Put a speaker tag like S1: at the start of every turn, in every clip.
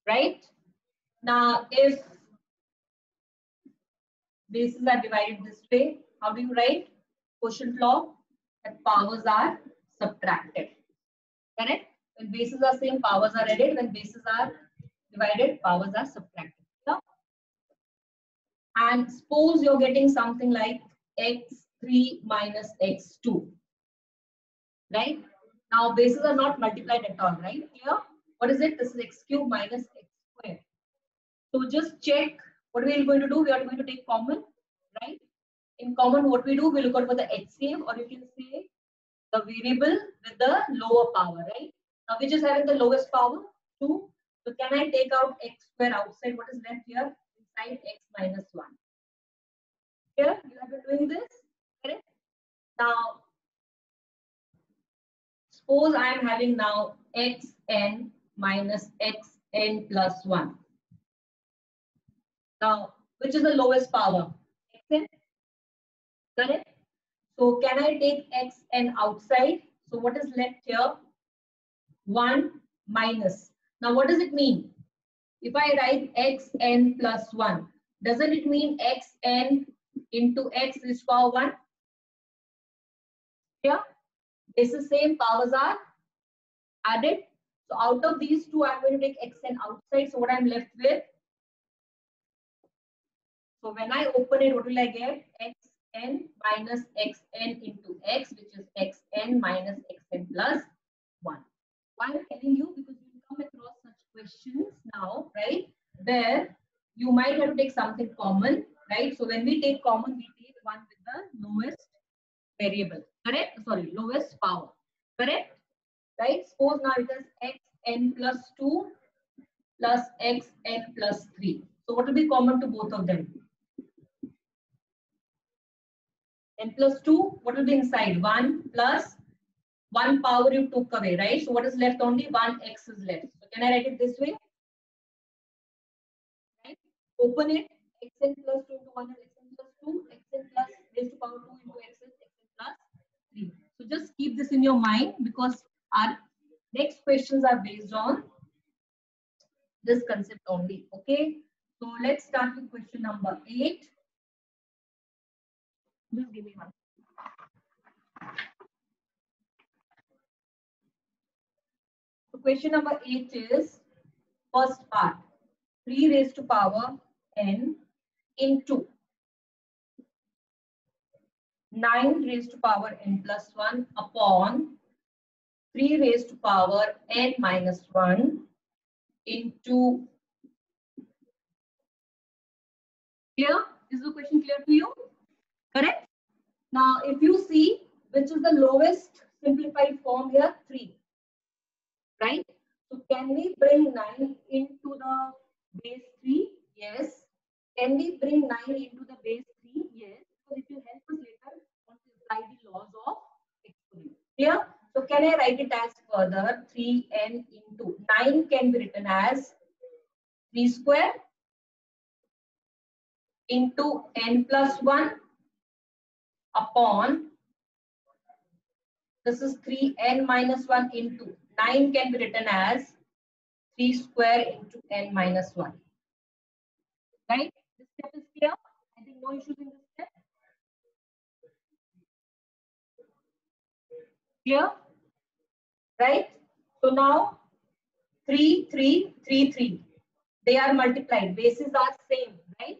S1: right? Now, if bases are divided this way, how do you write? Quotient law, that powers are subtracted. Correct? When bases are same, powers are added. When bases are divided, powers are subtracted. Yeah? And suppose you're getting something like x3 minus x2. Right? Now bases are not multiplied at all, right? Clear? What is it? This is x cube minus x square. So just check what we are going to do. We are going to take common, right? In common, what we do, we look out for the HCF, or you can say the variable with the lower power, right? Now, which is having the lowest power? 2. So, can I take out x square outside? What is left here? Inside x minus 1. Here, you have been doing this, correct? Now, suppose I am having now xn minus xn plus 1. Now, which is the lowest power? Xn, correct? So, can I take xn outside? So, what is left here? 1 minus. Now, what does it mean? If I write xn plus 1, doesn't it mean xn into x is power 1? Here, this is same, powers are added. So, out of these two, I'm going to take xn outside. So, what I'm left with? So, when I open it, what will I get? Xn minus xn into x, which is xn minus xn plus 1. Why I'm telling you? Because you come across such questions now, right? Where you might have to take something common, right? So when we take common, we take one with the lowest variable, correct? Sorry, lowest power, correct? Right? Suppose now it is xn plus 2 plus xn plus 3. So what will be common to both of them? N plus 2, what will be inside? 1 plus 1 power you took away, right? So what is left? Only 1x is left. So can I write it this way? Right? Open it. Xn plus 2 into 1 is xn plus 2. Xn plus raised to power 2 into x is xn plus 3. So just keep this in your mind because our next questions are based on this concept only. Okay. So let's start with question number 8. Just give me one. So question number 8 is first part. 3 raised to power n into 9 raised to power n plus 1 upon 3 raised to power n minus 1 into. Clear? Is the question clear to you? Correct? Now, if you see which is the lowest simplified form here, 3. Right? So, can we bring 9 into the base 3? Yes. Can we bring 9 into the base 3? Yes. So, it will help us later on to apply the laws of exponent. Clear? So, can I write it as further 3n into 9 can be written as 3 square into n plus 1 upon, this is 3n minus 1 into 9 can be written as 3 square into n minus 1. Right? This step is clear? I think no issues in this step. Clear? Right? So now 3, 3, 3, 3. They are multiplied. Bases are same, right?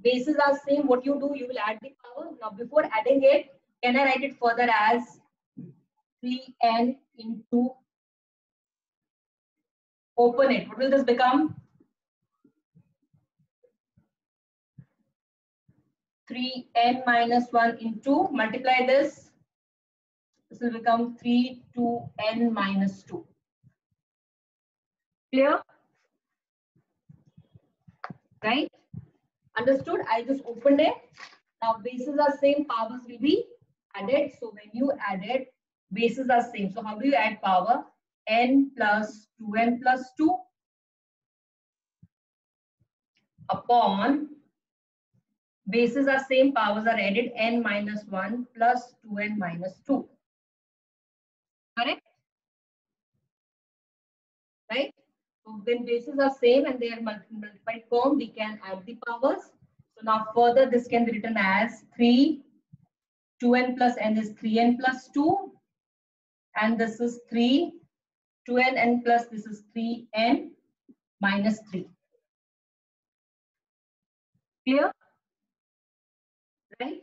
S1: Bases are same. What you do, you will add the power. Now before adding it, can I write it further as 3n into, open it. What will this become? 3n minus 1 into, multiply this. This will become 3 to n minus 2. Clear? Right? Understood? I just opened it. Now bases are same, powers will be added. So when you add it, bases are same. So how do you add power? N plus 2n plus 2 upon, bases are same, powers are added, n minus 1 plus 2n minus 2. Correct? Right? So when bases are same and they are multiplied form, we can add the powers. So now further this can be written as 3, 2n plus n is 3n plus 2. And this is 3, 2n n plus this is 3n minus 3. Clear? Right?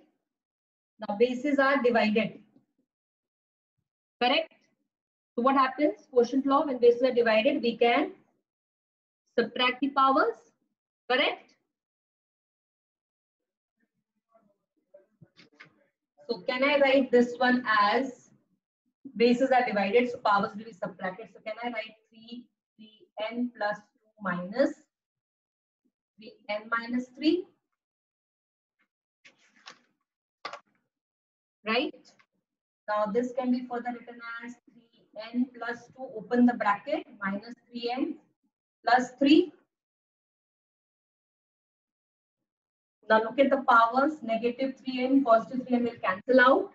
S1: Now bases are divided. Correct? So what happens? Quotient law, when bases are divided, we can subtract the powers. Correct? So can I write this one as bases are divided, so powers will be subtracted. So can I write 3n plus 2 minus 3n minus 3? Right? Now this can be further written as 3n plus 2, open the bracket, minus 3n plus 3. Now look at the powers, negative 3n, positive 3n will cancel out.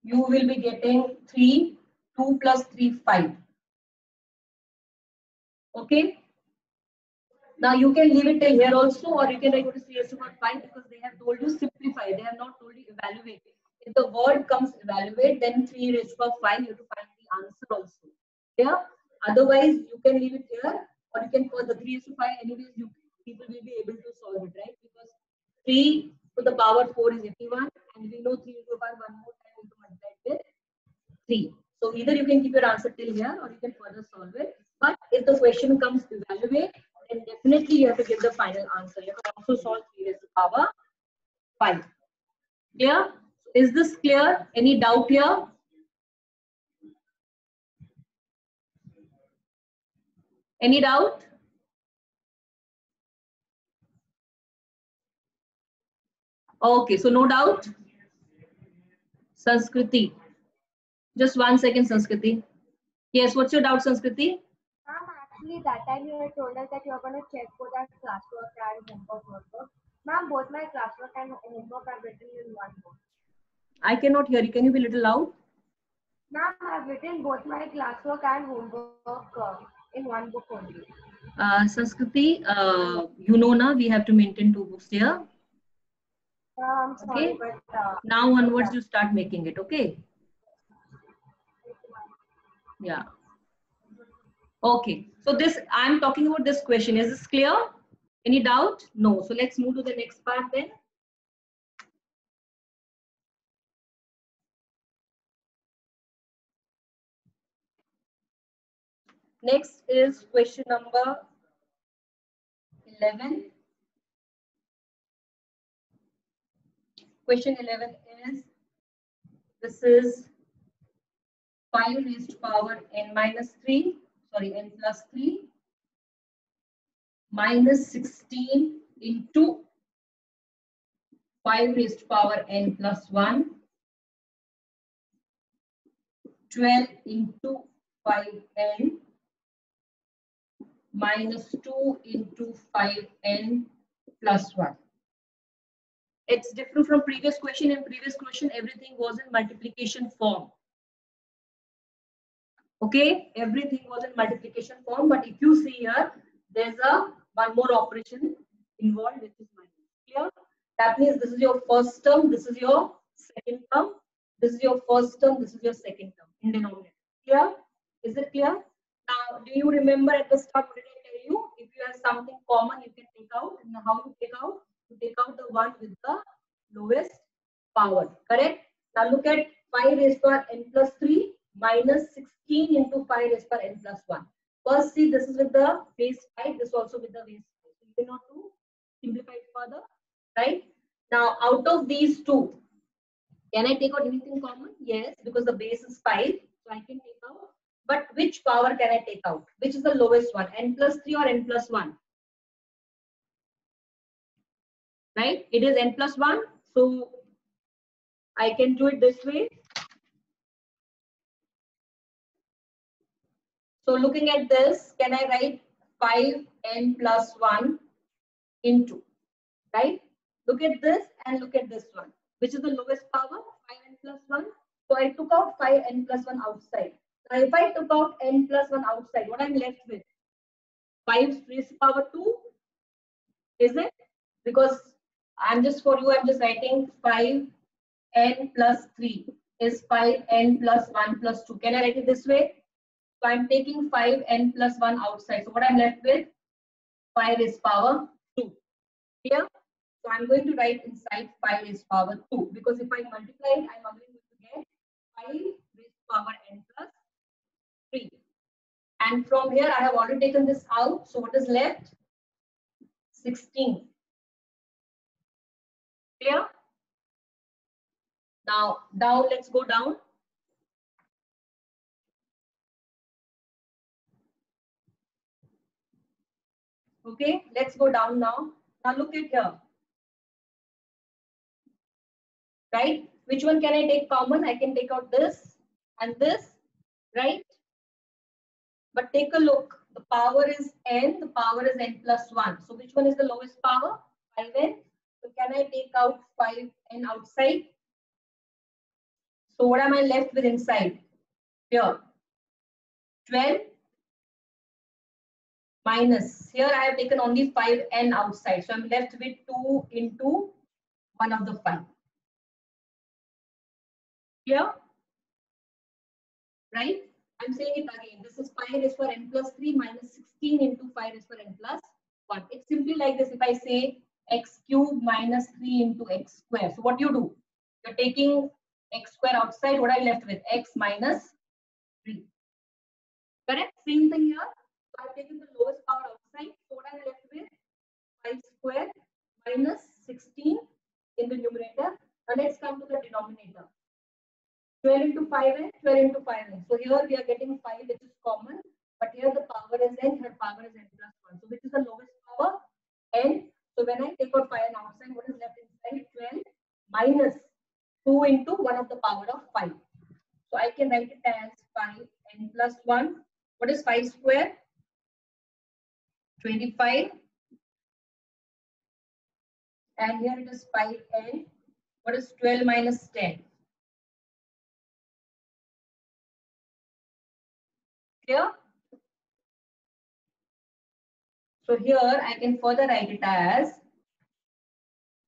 S1: You will be getting 3, 2 plus 3, 5. Okay. Now you can leave it till here also, or you can write to 3 raised to power 5 because they have told you simplify. They have not told you evaluate. If the word comes evaluate, then 3 raised to power 5, you have to find the answer also. Yeah. Otherwise, you can leave it here, or you can for the 3 raised to 5. Anyways, people will be able to solve it, right? Because 3 to the power 4 is 81, and we know 3 raised to the power 1 more time we have to multiply it with 3. So either you can keep your answer till here, or you can further solve it. But if the question comes evaluate, then definitely you have to give the final answer. You can also solve 3 raised to the power 5. Clear? Is this clear? Any doubt here? Any doubt? Okay, so no doubt. Sanskriti. Just 1 second, Sanskriti. Yes, what's your doubt, Sanskriti?
S2: Ma'am, actually that time you had told us that you are going to check both our classwork and homework notebook. Ma'am, both my classwork and homework are written in one book.
S1: I cannot hear you. Can you be a little loud?
S2: Ma'am, I have written both my classwork and homework in one book only.
S1: Sanskriti, you know now we have to maintain 2 books here.
S2: I'm sorry,
S1: Okay.
S2: but
S1: Now onwards you start making it. Okay. Yeah. Okay. So this I'm talking about this question. Is this clear? Any doubt? No. So let's move to the next part then. Next is question number 11. Question 11 is, this is 5 raised to power n minus 3, sorry, n plus 3 minus 16 into 5 raised to power n plus 1, 12 into 5n minus 2 into 5n plus 1. It's different from previous question. In previous question, everything was in multiplication form. Okay, everything was in multiplication form. But if you see here, there's one more operation involved, which is minus. Clear? That means this is your first term, this is your second term, this is your first term, this is your second term in denominator. Clear? Is it clear? Now, do you remember at the start what did I tell you? If you have something common, you can take out. And how you take out? You take out the one with the lowest power. Correct? Now look at 5 raised to power n plus 3 minus 16 into 5 raised to power n plus 1. First, see, this is with the base 5, this also with the base 5. So you cannot to simplify it further. Right? Now, out of these two, can I take out anything common? Yes, because the base is 5. So I can take out. But which power can I take out? Which is the lowest one? N plus 3 or n plus 1? Right? It is n plus 1. So I can do it this way. So looking at this, can I write 5n plus 1 into, right? Look at this and look at this one. Which is the lowest power? 5n plus 1. So I took out 5n plus 1 outside. Now, if I took out n plus 1 outside, what I'm left with? 5 raised to power 2, is it? Because I'm just writing 5n plus 3 is 5n plus 1 plus 2. Can I write it this way? So I'm taking 5n plus 1 outside. So what I'm left with? 5 raised power 2. Here, so I'm going to write inside 5 raised power 2, because if I multiply it, I'm again going to get 5 raised power n plus 3. And from here, I have already taken this out. So what is left? 16. Clear? Now, down, let's go down. Okay, let's go down now. Now look at here. Right? Which one can I take common? I can take out this and this, right? But take a look. The power is n, the power is n plus 1. So which one is the lowest power? 5n. So can I take out 5n outside? So what am I left with inside? Here. 12 minus. Here I have taken only 5n outside. So I'm left with 2 into 1 of the 5. Clear? Right? I'm saying it again. This is 5 raised to n plus 3 minus 16 into 5 raised to n plus 1. It's simply like this. If I say x cube minus 3 into x square. So what do you do? You're taking x square outside. What are you left with? X minus 3. Correct? Same thing here. So I've taken the lowest power outside. So what am I left with? 5 square minus 16 in the numerator. Now let's come to the denominator. 12 into 5n, 12 into 5n. So here we are getting 5, which is common. But here the power is n, here power is n plus 1. So which is the lowest power? N. So when I take out 5n outside, what is left inside? 12 minus 2 into 1 of the power of 5. So I can write it as 5n plus 1. What is 5 square? 25. And here it is 5n. What is 12 minus 10? Clear? So here I can further write it as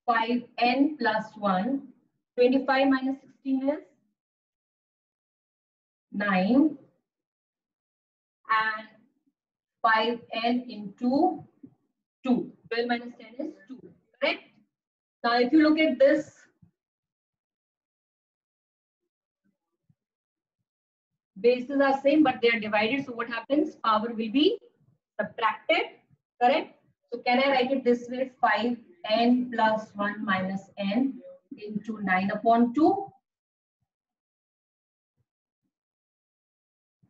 S1: 5n plus 1. 25 minus 16 is 9. And 5n into 2. 12 minus 10 is 2. Correct? Now if you look at this, bases are same, but they are divided. So what happens? Power will be subtracted. Correct? So can I write it this way? 5n plus 1 minus n into 9 upon 2.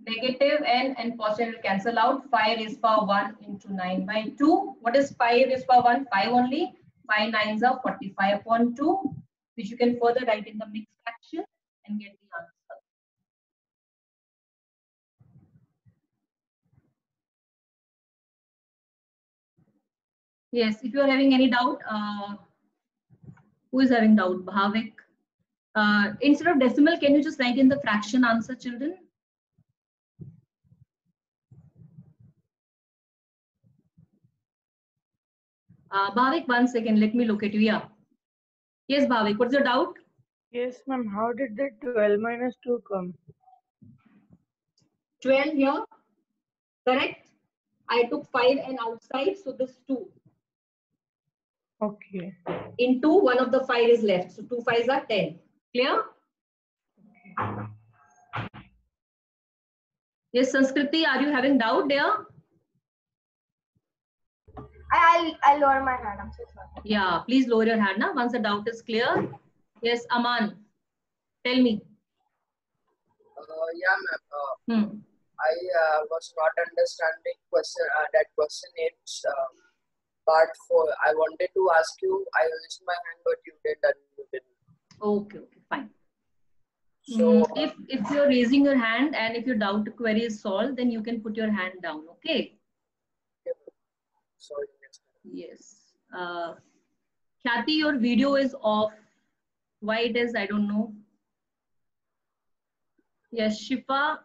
S1: Negative n and positive will cancel out. 5 raised power 1 into 9 by 2. What is 5 raised power 1? 5 only. 5 9s are 45 upon 2, which you can further write in the mixed fraction and get the answer. Yes, if you are having any doubt, who is having doubt? Bhavik. Instead of decimal, can you just write in the fraction answer, children? Bhavik, 1 second. Let me look at you. Yeah. Yes, Bhavik. What's your doubt?
S3: Yes, ma'am. How did the 12 minus 2 come?
S1: 12 here. Correct. I took 5 and outside, so this 2.
S3: Okay.
S1: Into 1 of the 5 is left. So 2 5s are 10. Clear? Yes, Sanskriti, are you having doubt there?
S2: I'll lower my hand. I'm so sorry.
S1: Yeah, please lower your hand now once the doubt is clear. Yes, Aman, tell me.
S4: Yeah, ma'am. I was not understanding that question 8, part 4. I wanted to ask you. I raised my hand, but you didn't unmute it.
S1: Okay, fine.
S4: So
S1: if you're raising your hand and if your doubt query is solved, then you can put your hand down. Okay.
S4: sorry.
S1: Yes. Khyati, your video is off. Why it is, I don't know. Yes, Shifa,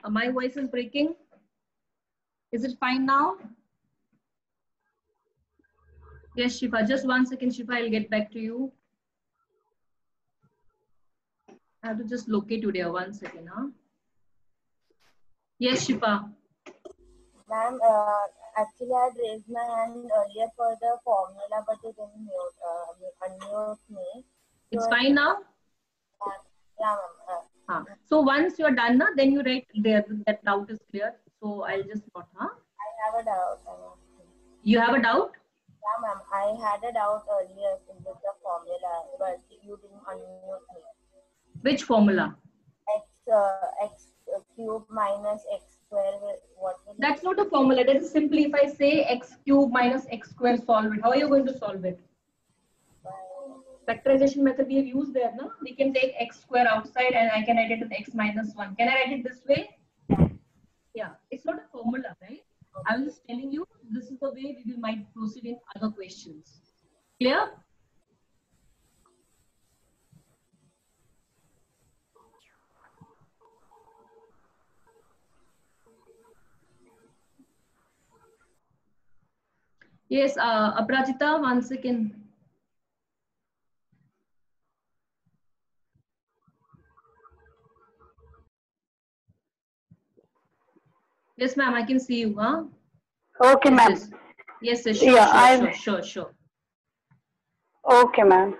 S1: My voice is breaking. Is it fine now? Yes, Shifa. Just 1 second, Shifa. I'll get back to you. I have to just locate you there. 1 second, huh? Yes, Shifa.
S5: Ma'am, actually I had raised my hand earlier for the formula, but it didn't unmute me.
S1: It's fine now?
S5: Yeah, ma'am.
S1: So once you're done, then you write there that doubt is clear. So I'll just note, huh?
S5: I have a doubt.
S1: You have a doubt?
S5: Yeah, ma'am. I had a doubt earlier with the formula, but you didn't unmute me.
S1: Which formula?
S5: X cube minus x square. What will
S1: That's not a formula. That is simply if I say x cube minus x square, solve it. How are you going to solve it? Factorization method we have used there. No? We can take x square outside and I can write it as x minus 1. Can I write it this way? Yeah, it's not a formula, right? I was just telling you this is the way we might proceed in other questions. Clear? Yes, Aprajita, 1 second. Yes, ma'am, I can see you, huh?
S3: Okay, ma'am.
S1: Yes, yes, sure,
S3: Yeah,
S1: sure.
S3: Okay, ma'am.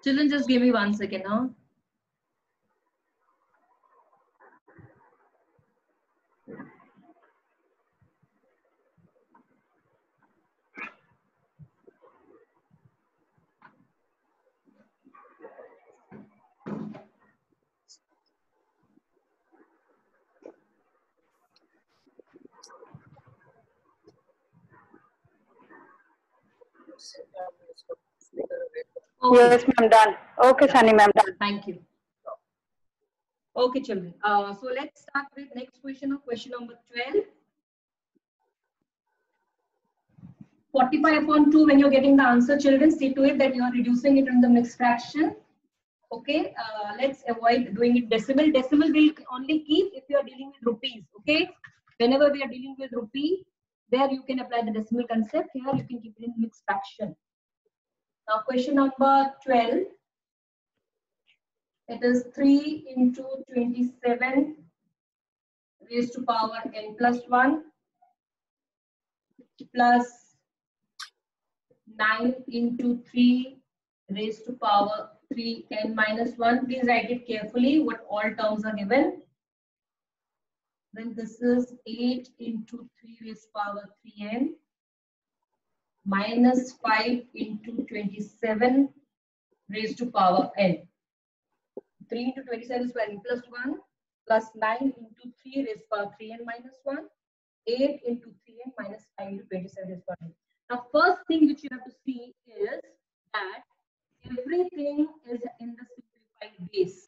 S1: Children, just give me 1 second, huh? Okay.
S3: Yes, ma'am, done. Okay, Sunny, ma'am, done.
S1: Thank you. Okay, children. So let's start with next question, question number 12. 45 upon 2, when you're getting the answer, children, see to it that you are reducing it in the mixed fraction. Okay, let's avoid doing it decimal. Decimal will only keep if you are dealing with rupees. Okay, whenever we are dealing with rupee, there you can apply the decimal concept. Here you can keep it in mixed fraction. Now, question number 12. It is 3 into 27 raised to power n plus 1 plus 9 into 3 raised to power 3n minus 1. Please write it carefully what all terms are given. Then this is 8 into 3 raised to power 3n minus 5 into 27 raised to power n. 3 into 27 is n plus 1 plus 9 into 3 raised to power 3n minus 1. 8 into 3n minus 5 into 27 raised to power n. Now, first thing which you have to see is that everything is in the simplified base.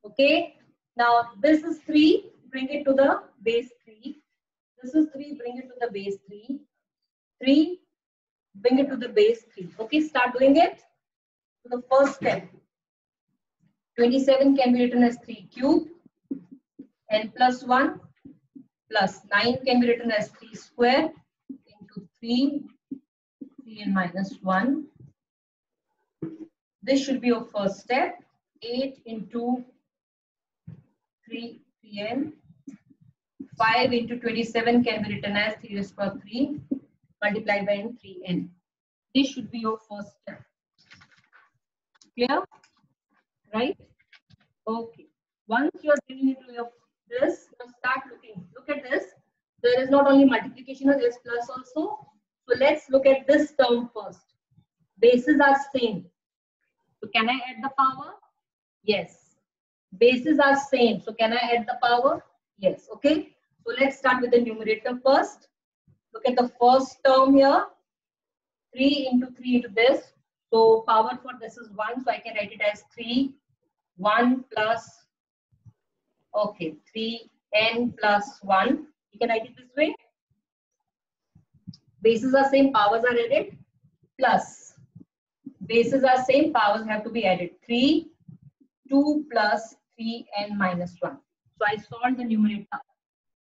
S1: Okay. Now, this is 3. Bring it to the base 3. This is 3. Bring it to the base 3. 3. Bring it to the base 3. Okay. Start doing it. So, the first step. 27 can be written as 3 cube. N plus 1 plus 9 can be written as 3 square into 3n minus 1. This should be your first step. 8 into 3n. 5 into 27 can be written as 3 raised to power 3 multiplied by 3n. This should be your first step. Clear? Right? Okay. Once you are getting into this, now start looking. Look at this. There is not only multiplication, there is plus also. So let's look at this term first. Bases are same. So can I add the power? Yes. Bases are same. So can I add the power? Yes. Okay. So let's start with the numerator first. Look at the first term here. 3 into 3 into this. So power for this is 1. So I can write it as 3. 1 plus, okay, 3n plus 1. You can write it this way. Bases are same, powers are added. Plus bases are same, powers have to be added. 3, 2 plus 3n minus 1. So I solved the numerator.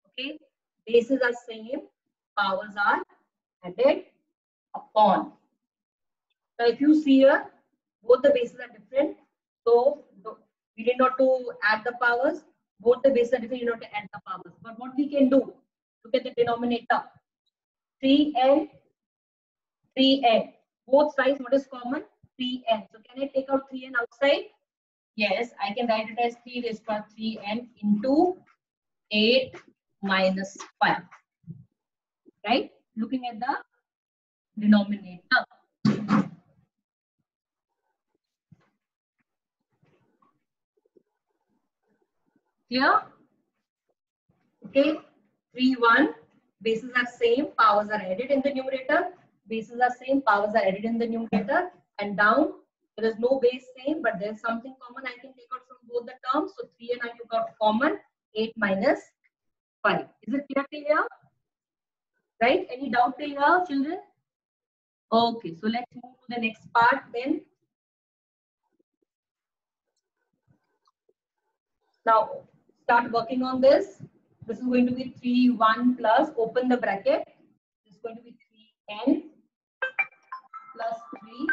S1: Okay, bases are same, powers are added upon. So if you see here, both the bases are different. So we did not to add the powers. Both the bases are different, you not to add the powers. But what we can do, look at the denominator. 3n, 3n. Both sides, what is common? 3n. So can I take out 3n outside? Yes, I can write it as 3 raised to 3n into 8 minus 5. Right? Looking at the denominator. Here, okay, 3, 1, bases are same, powers are added in the numerator. Bases are same, powers are added in the numerator. And down, there is no base same, but there is something common I can take out from both the terms. So 3 and I took out common, 8 minus 5. Is it clear till here? Right? Any doubt till here, children? Okay, so let's move to the next part then. Now, start working on this. This is going to be 3, 1 plus, open the bracket. This is going to be 3n plus 3.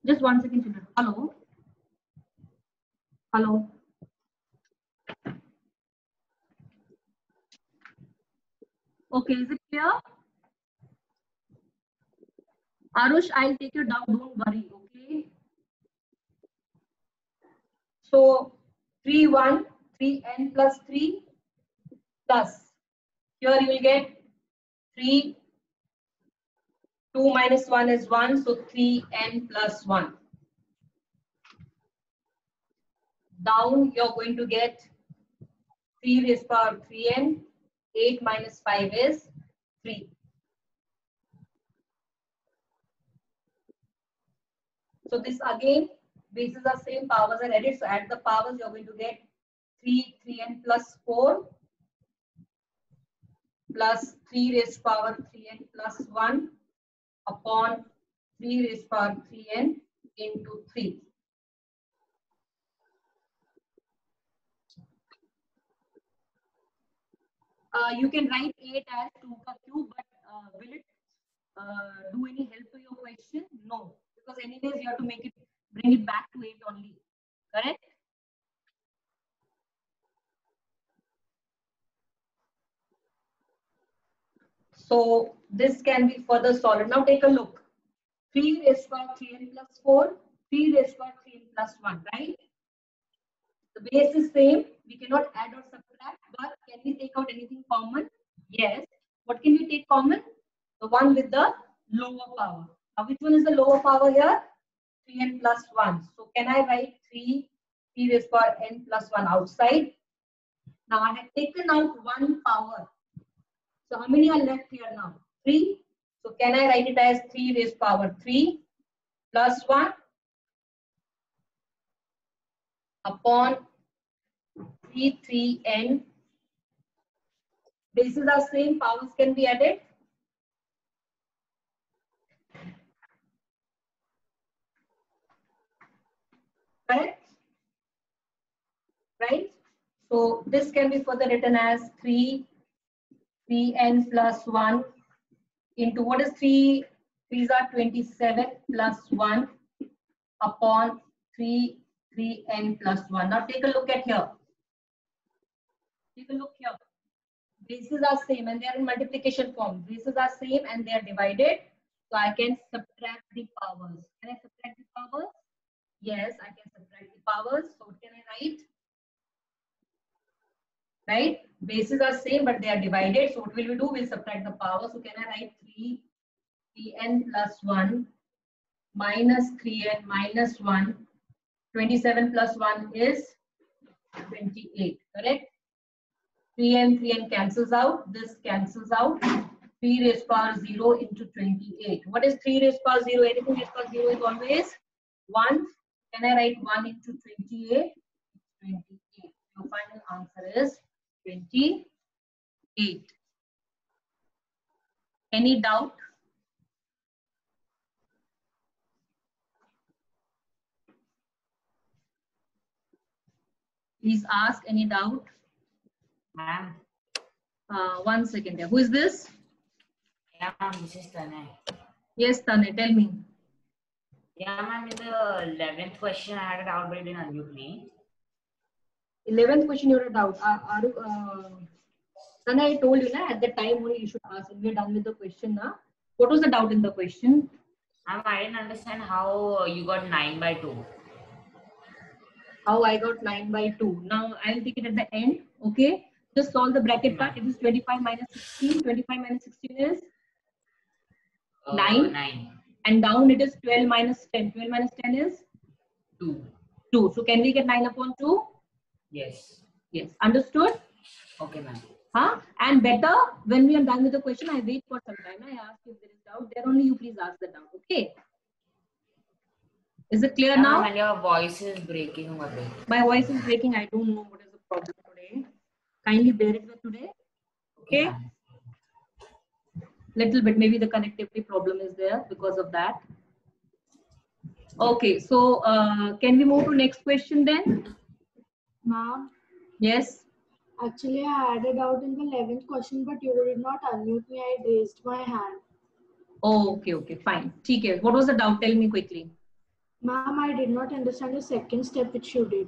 S1: Just 1 second, children. Hello? Hello? Okay, is it clear? Arush, I'll take you down, don't worry, okay? So 3, 1, 3n plus 3 plus. Here you will get 3, 2 minus 1 is 1, so 3n plus 1. Down you're going to get 3 raised to power 3n, 8 minus 5 is 3. So this again, bases are same, powers are added. So add the powers, you're going to get 3, 3n plus 4 plus 3 raised to power 3n plus 1 upon 3 raised to power 3n into 3. You can write 8 as 2 ka cube, but will it do any help to your question? No, because anyways you have to make it, bring it back to 8 only, correct? So this can be further solved. Now take a look. 3 raised to power 3n plus 4, 3 raised to power 3n plus 1, right? The base is same. We cannot add or subtract, but can we take out anything common? Yes. What can we take common? The one with the lower power. Now which one is the lower power here? 3n plus 1. So can I write 3 raised to power n plus 1 outside? Now I have taken out one power. So how many are left here now? 3. So can I write it as 3 raised to power 3 plus 1 upon 3n. Bases are same, powers can be added. Correct? Right? So this can be further written as 3n plus 1 into what is 3? 3s are 27 plus 1 upon 3n plus 1. Now take a look at here. Take a look here. Bases are same and they are in multiplication form. Bases are same and they are divided. So I can subtract the powers. Can I subtract the powers? Yes, I can subtract the powers. So what can I write? Right? Bases are same but they are divided. So what will we do? We'll subtract the power. So can I write 3n plus 1 minus 3n minus 1. 27 plus 1 is 28. Correct? 3n cancels out. This cancels out. 3 raised to power 0 into 28. What is 3 raised to power 0? Anything raised to power 0 is always 1. Can I write 1 into 28? 28. Your final answer is 28. Any doubt? Please ask any doubt.
S6: Ma'am.
S1: 1 second there. Who is this?
S6: Yeah, ma'am, this is Tanay.
S1: Yes, Tane, tell me.
S6: Yeah, ma'am, in the 11th question, I had a doubt, but it didn't unmute me.
S1: 11th question, you had a doubt. Tane, I told you na, at the time only you should ask. When we're done with the question now. What was the doubt in the question?
S6: Ma'am, I didn't understand how you got 9 by 2.
S1: How I got 9 by 2. Now I'll take it at the end. Okay. Just solve the bracket part. It is 25 minus 16. 25 minus 16 is 9.
S6: 9.
S1: And down it is 12 minus 10. 12 minus 10 is
S6: 2.
S1: 2. So can we get 9 upon 2?
S6: Yes.
S1: Yes. Understood?
S6: Okay, ma'am.
S1: Huh? And better, when we are done with the question, I wait for some time. I ask if there is doubt. There only you please ask the doubt. Okay. Is it clear
S6: Yeah,
S1: now?
S6: ma'am, and your voice is breaking a bit.
S1: My voice is breaking. I don't know what is the problem today. Kindly bear it with today. Okay. Little bit. Maybe the connectivity problem is there because of that. Okay. So can we move to next question then?
S7: Ma'am,
S1: Yes.
S7: actually I had a doubt in the 11th question, but you did not unmute me. I raised my hand.
S1: Oh, okay. Okay. Fine. Okay. What was the doubt? Tell me quickly.
S7: Ma'am, I did not understand the second step which you did.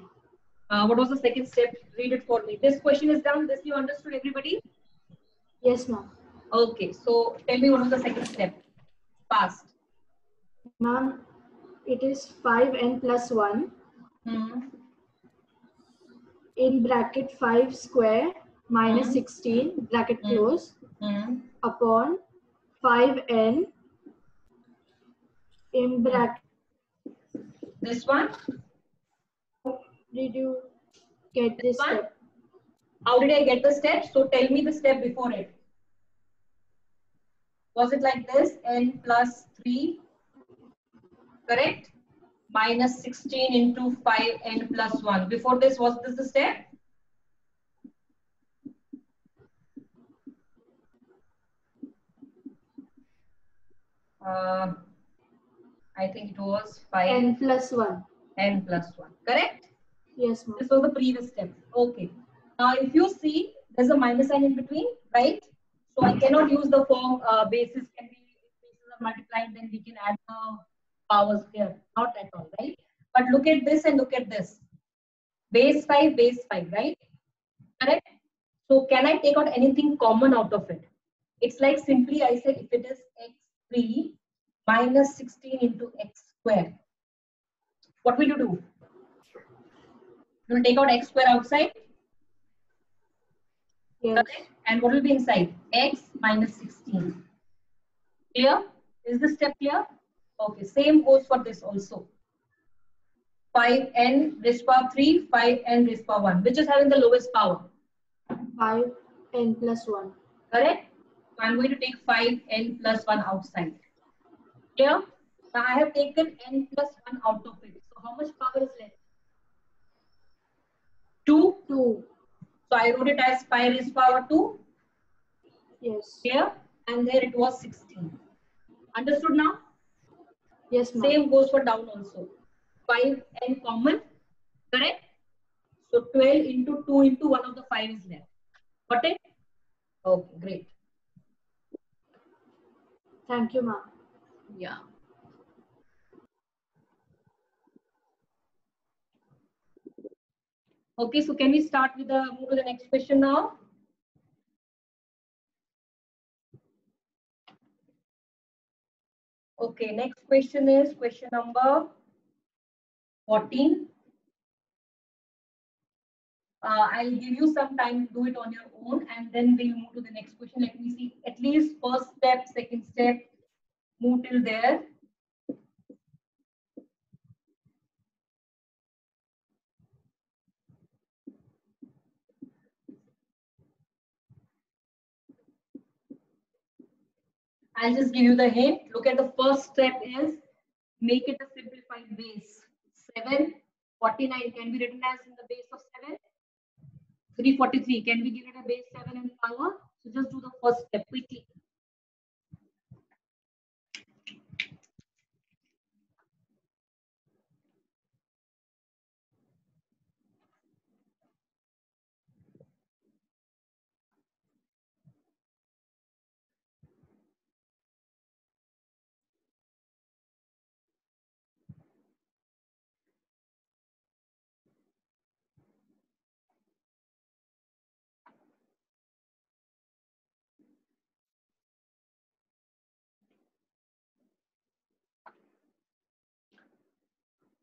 S1: What was the second step? Read it for me. This question is done. This you understood, everybody?
S7: Yes, ma'am.
S1: Okay. So tell me what was the second step? Fast.
S7: Ma'am, it is 5n plus 1 in bracket 5 square minus 16 bracket close upon 5n in bracket.
S1: This one?
S7: Did you get this
S1: one?
S7: step?
S1: How did I get the step? So tell me the step before it. Was it like this? N plus 3, correct? Minus 16 into 5n plus 1. Before this, was this the step? I think it was 5.
S7: N plus 1.
S1: N plus 1, correct?
S7: Yes, ma'am.
S1: This was the previous step. Okay. Now, if you see, there's a minus sign in between, right? So I cannot use the form basis. Can be if bases are multiplied, then we can add the powers here. Not at all, right? But look at this and look at this. Base 5, right? Correct? So can I take out anything common out of it? It's like simply I said if it is x3 minus 16 into x square. What will you do? You will take out x square outside.
S7: Yes.
S1: Correct? And what will be inside? X minus 16. Clear? Is this step clear? Okay. Same goes for this also. 5n raised power 3, 5n raised power 1. Which is having the lowest power?
S7: 5n plus 1.
S1: Correct? So I'm going to take 5n plus 1 outside. Clear? Now I have taken n plus 1 out of it. So how much power is left? 2.
S7: 2.
S1: So I wrote it as 5 raised power 2.
S7: Yes.
S1: Clear? And there it was 16. Understood now?
S7: Yes, ma'am.
S1: Same goes for down also. 5n common. Correct? So 12 into 2 into 1 of the 5 is left. Got it? Okay, great.
S7: Thank you, ma'am.
S1: Yeah. Okay, so can we start with the move to the next question now? Okay, next question is question number 14. I'll give you some time to do it on your own and then we'll move to the next question. Let me see at least first step, second step, move till there. I'll just give you the hint. Look at the first step is make it a simplified base. 7, 49 can be written as in the base of 7. 343 can we give it a base 7 in power? So just do the first step quickly.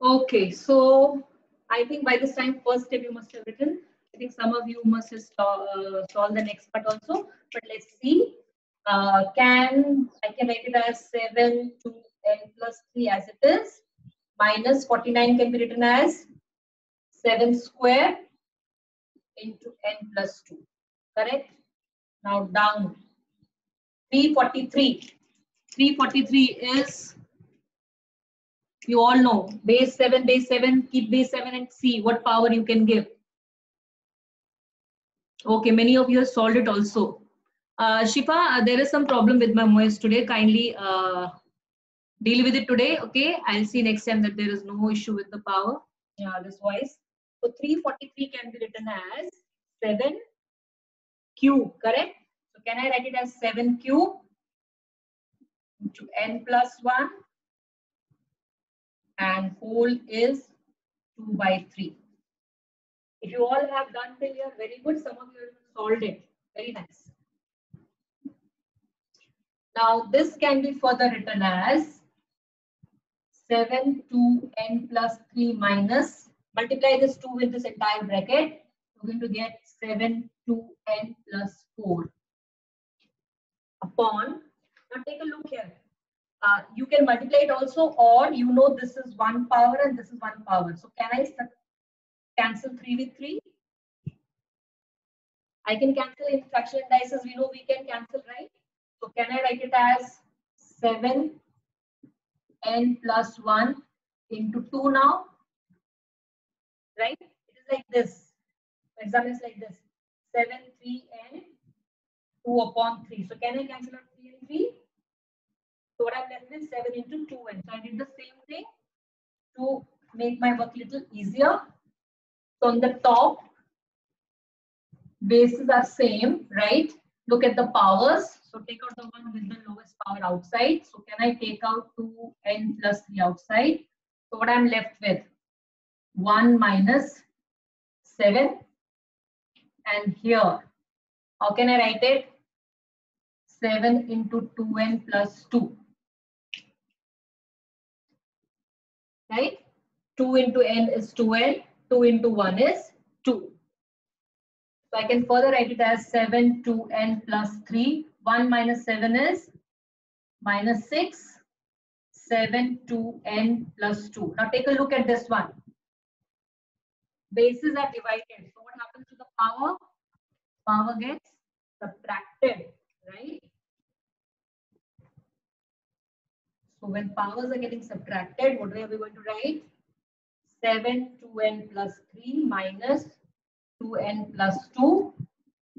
S1: Okay, so I think by this time, first step you must have written. I think some of you must have solved the next part also. But let's see. I can write it as 7 to n plus 3 as it is. Minus 49 can be written as 7 square into n plus 2. Correct? Now down. 343. 343 is, you all know, base 7, keep base 7 and see what power you can give. Okay, many of you have solved it also. Shifa, there is some problem with my MOS today. Kindly deal with it today. Okay, I'll see next time that there is no issue with the power. Yeah, this voice. So 343 can be written as 7 cube, correct? So can I write it as 7 cube into n plus 1 and whole is 2 by 3. If you all have done till here, very good. Some of you have solved it. Very nice. Now this can be further written as 7 to n plus 3 minus, multiply this 2 with this entire bracket. You're going to get 7 to n plus 4 upon. Now take a look here. You can multiply it also, or you know this is 1 power and this is 1 power. So can I cancel 3 with 3? I can cancel in fraction indices. We know we can cancel, right? So can I write it as 7 n plus 1 into 2 now? Right? It is like this. For example, it's like this. 7, 3 n 2 upon 3. So can I cancel out 3 and 3? So what I'm left with 7 into 2n. So I did the same thing to make my work a little easier. So on the top, bases are same, right? Look at the powers. So take out the one with the lowest power outside. So can I take out 2n plus 3 outside? So what I'm left with? 1 minus 7. And here, how can I write it? 7 into 2n plus 2. Right? 2 into n is 2n. 2 into 1 is 2. So I can further write it as 7 to n plus 3. 1 minus 7 is minus 6. 7 to n plus 2. Now take a look at this one. Bases are divided. So what happens to the power? Power gets subtracted, right? So when powers are getting subtracted, what are we going to write? 7 to n plus 3 minus 2n plus 2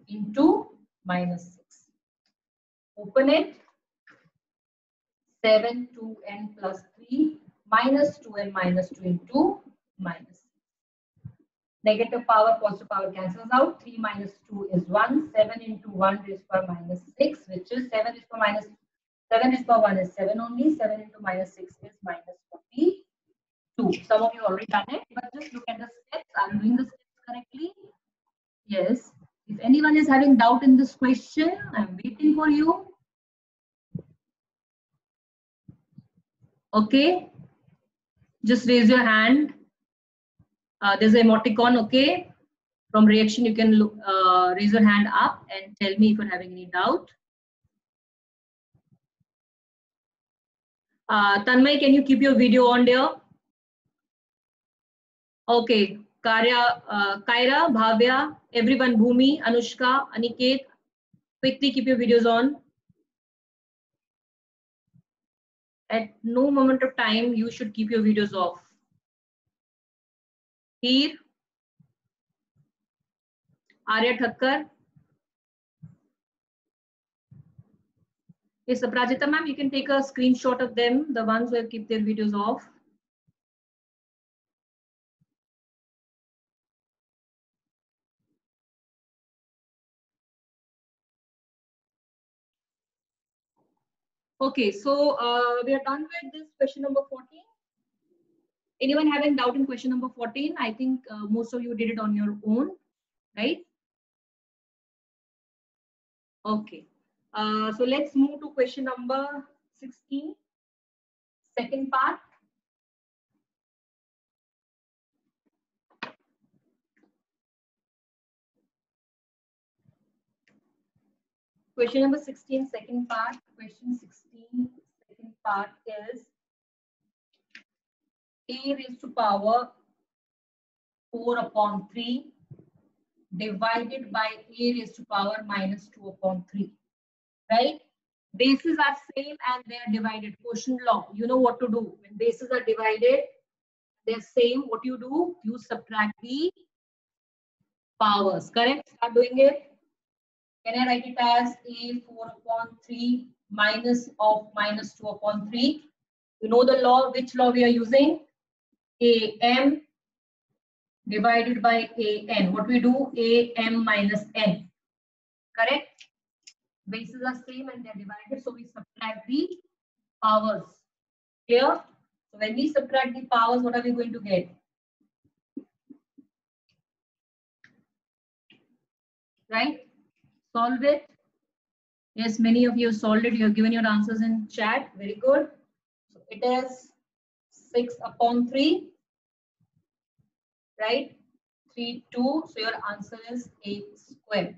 S1: into minus 6. Open it. 7 to n plus 3 minus 2n minus 2 into minus 6. Negative power, positive power cancels out. 3 minus 2 is 1. 7 into 1 raised to power minus 6, which is 7 raised to power minus 7 raised to power 1 is 7 only. 7 into minus 6 is minus 42. Some of you already done it, but just look at the steps. Are you doing the steps correctly? Yes. If anyone is having doubt in this question, I'm waiting for you. Okay. Just raise your hand. There's an emoticon, okay? From reaction, you can look, raise your hand up and tell me if you're having any doubt. Tanmay, can you keep your video on there? Okay. Kaira, Bhavya, everyone, Bhumi, Anushka, Aniket, quickly keep your videos on. At no moment of time, you should keep your videos off. Here, Arya Thakkar. Yes, Aprajita ma'am, you can take a screenshot of them, the ones who have kept their videos off. Okay, so we are done with this question number 14. Anyone having doubt in question number 14? I think most of you did it on your own, right? Okay. So let's move to question number 16. Second part. Question number 16, second part. Question 16, second part is a raised to power 4 upon 3 divided by a raised to power minus 2 upon 3. Right? Bases are same and they are divided. Quotient law. You know what to do. When bases are divided, they're same. What you do? You subtract the powers. Correct? Start doing it. Can I write it as a 4 upon 3 minus of minus 2 upon 3? You know the law. Which law we are using? AM divided by AN. What we do? AM minus N. Correct? Bases are same and they're divided. So we subtract the powers. Clear? So when we subtract the powers, what are we going to get? Right? Solve it. Yes, many of you have solved it. You have given your answers in chat. Very good. So it is 6 upon 3. Right? 3, 2. So your answer is 8 square.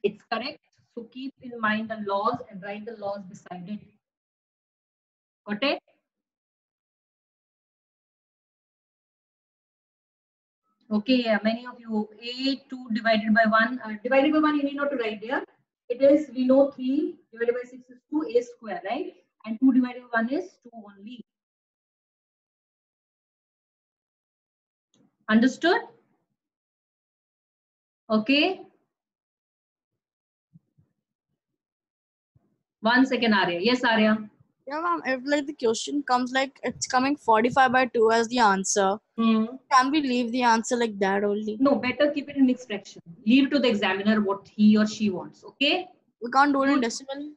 S1: It's correct. So keep in mind the laws and write the laws beside it. Got it? Okay, yeah, many of you. A2 divided by 1. Divided by 1, you need not to write there. It is, we know 3 divided by 6 is 2, a square, right? And 2 divided by 1 is 2 only. Understood? Okay. 1 second, Arya. Yes, Arya.
S8: Yeah, ma'am. If like the question comes like it's coming 45 by 2 as the answer, can we leave the answer like that only?
S1: No, better keep it in mixed fraction. Leave to the examiner what he or she wants. Okay.
S8: We can't do it in decimal.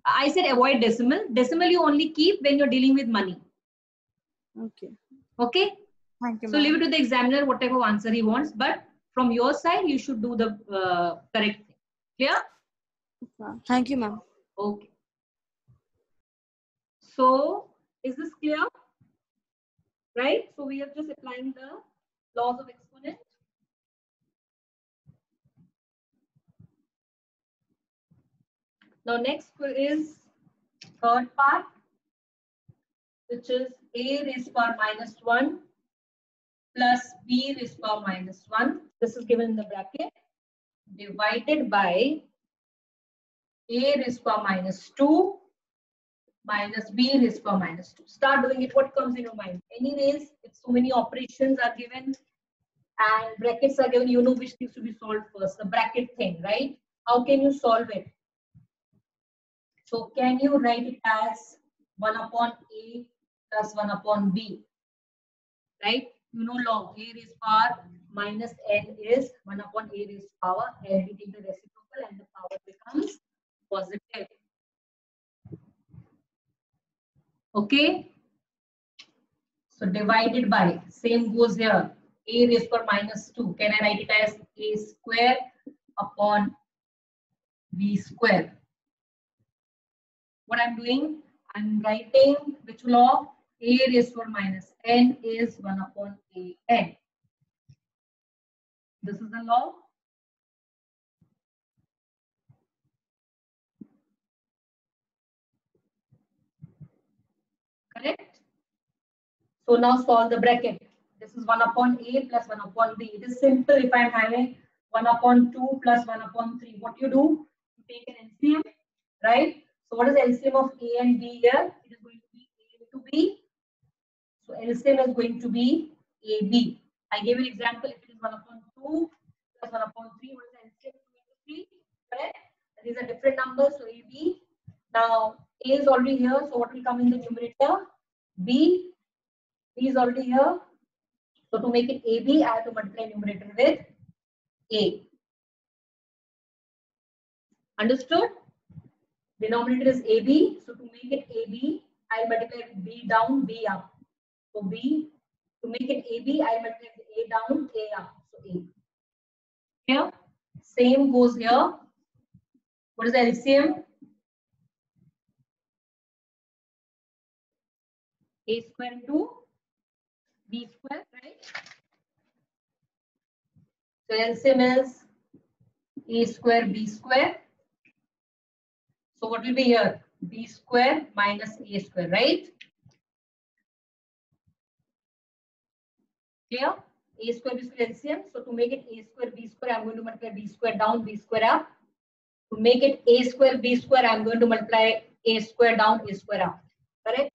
S1: I said avoid decimal. Decimal you only keep when you're dealing with money.
S8: Okay.
S1: Okay.
S8: Thank you,
S1: So
S8: ma'am.
S1: leave it to the examiner what type of answer he wants. But from your side, you should do the correct thing. Clear?
S8: Thank you, ma'am.
S1: Okay. So is this clear? Right? So we are just applying the laws of exponent. Now next is third part, which is a raised to power minus 1 plus b raised to power minus 1. This is given in the bracket, divided by a raised to power minus 2 minus b raised to power minus 2. Start doing it. What comes in your mind? Anyways, if so many operations are given and brackets are given, you know which needs to be solved first. The bracket thing, right? How can you solve it? So can you write it as 1 upon a plus 1 upon b? Right? You know law. A raised power minus n is 1 upon a raised power. And we take the reciprocal and the power becomes positive. Okay. So divided by, same goes here. A raised power minus 2. Can I write it as a square upon b square? What I'm doing, I'm writing which law? A raised to minus n is 1 upon a n. This is the law. Correct? So now solve the bracket. This is 1 upon a plus 1 upon b. It is simple if I'm having 1 upon 2 plus 1 upon 3. What you do? You take an LCM, right? So what is the LCM of a and b here? It is going to be a into b. So LCM is going to be AB. I gave an example. If it is 1 upon 2 plus 1 upon 3, what is the LCM? 2 into 3, correct? And these are different numbers, so AB. Now A is already here, so what will come in the numerator? B. B is already here. So to make it AB, I have to multiply numerator with A. Understood? Denominator is AB. So to make it AB, I'll multiply B down, B up. So B, to make it AB, I multiply A down, A up. So A. Here, same goes here. What is the LCM? A square into B square, right? So LCM is a square b square. So what will be here? B square minus a square, right? Clear? A square b square LCM. So to make it a square b square, I'm going to multiply b square down, b square up. To make it a square b square, I'm going to multiply a square down, a square up. Correct?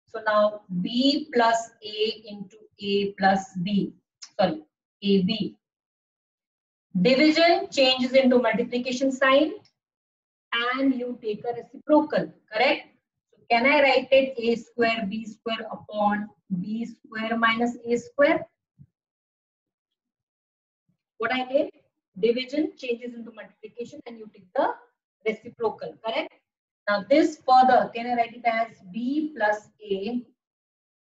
S1: So now b plus a into a plus b. Sorry, ab. Division changes into multiplication sign and you take a reciprocal. Correct? So can I write it a square b square upon b square minus a square? What I did? Division changes into multiplication and you take the reciprocal. Correct? Now this further, can I write it as b plus a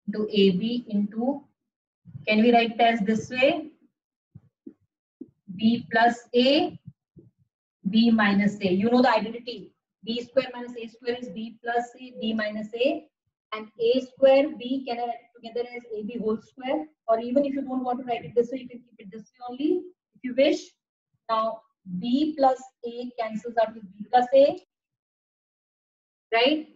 S1: into ab into, can we write it as this way? B plus a, b minus a. You know the identity. B square minus a square is b plus a, b minus a. And a square, b, can I write it together as ab whole square? Or even if you don't want to write it this way, you can keep it this way only, if you wish. Now, b plus a cancels out with b plus a. Right?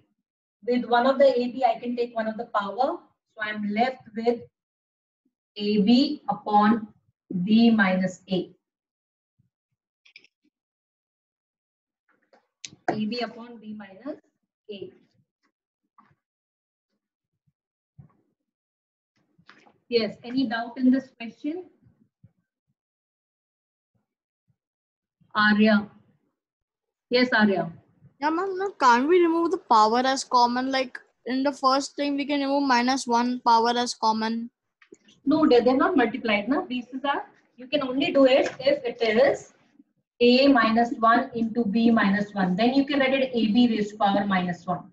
S1: With one of the ab, I can take one of the power. So I'm left with ab upon b minus a. ab upon b minus a. Yes, any doubt in this question? Arya. Yes, Arya.
S8: Yeah, ma'am. No, can't we remove the power as common? Like in the first thing, we can remove -1 power as common.
S1: No, they're not multiplied. No? These are, you can only do it if it is a minus 1 into b minus 1. Then you can write it ab raised to power -1.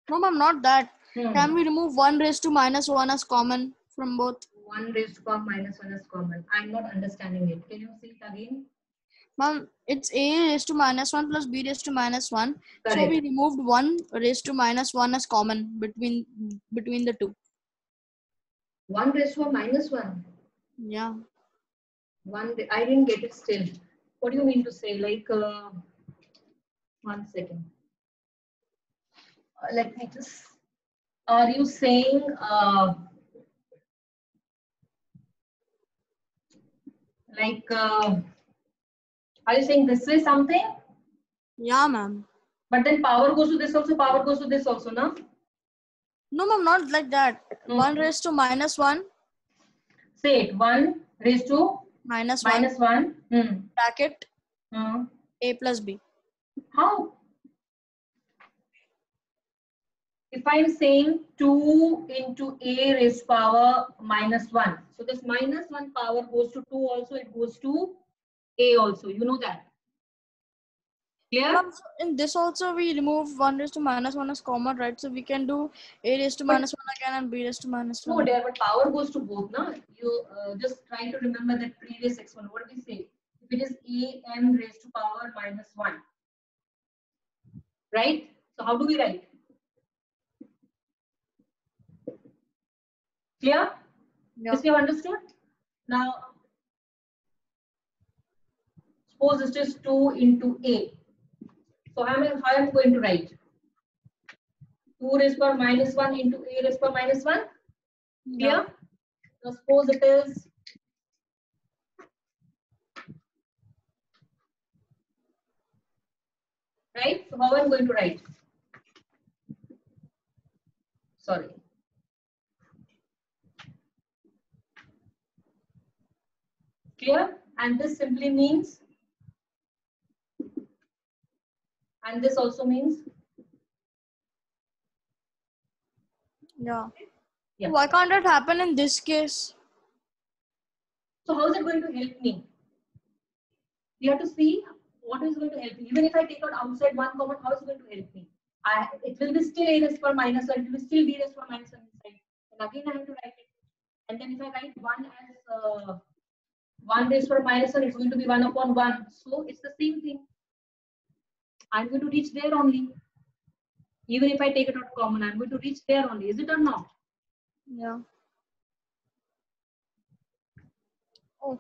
S8: No, ma'am, not that. Can we remove 1 raised to -1 as common from both?
S1: 1 raised to power -1 is common. I'm not understanding it. Can you say it again?
S8: Ma'am, it's a raised to -1 plus b raised to -1.
S1: Correct.
S8: So we removed 1 raised to -1 as common between the two.
S1: 1 raised to power -1.
S8: Yeah.
S1: I didn't get it still. What do you mean to say? Like, 1 second. Let me just. Are you saying? Are you saying this way something?
S8: Yeah, ma'am.
S1: But then power goes to this also, power goes to this also, no?
S8: No, ma'am, not like that. 1 raised to -1.
S1: Say it. 1 raised to
S8: -1. Bracket a plus b.
S1: How? If I'm saying 2 into a raised to power -1. So this -1 power goes to 2 also, it goes to a also. You know that. Clear?
S8: Ma'am, so in this also we remove 1 raised to -1 as common, right? So we can do a raised to -1 again and b raised to -1.
S1: No, there, but power goes to both, no? You just try to remember that previous exponent. What do we say? If it is am raised to power -1, right? So how do we write? Clear?
S8: Yeah.
S1: This you have understood? Now, suppose this is 2 into a. So how am I going to write? 2 raised to power -1 into a raised to power -1. Clear?
S8: Yeah.
S1: Now suppose it is right. So how am I going to write? Sorry. Clear? And this simply means, and this also means.
S8: Yeah.
S1: Yeah.
S8: Why can't it happen in this case?
S1: So how is it going to help me? You have to see what is going to help me. Even if I take out outside 1 common, how is it going to help me? It will be still a raised to power -1, it will still be raised to power -1 inside. And again I have to write it. And then if I write 1 as 1 raised to power -1, it's going to be 1 upon 1. So it's the same thing. I'm going to reach there only. Even if I take it out common, I'm going to reach there only. Is it or not?
S8: Yeah. Oh.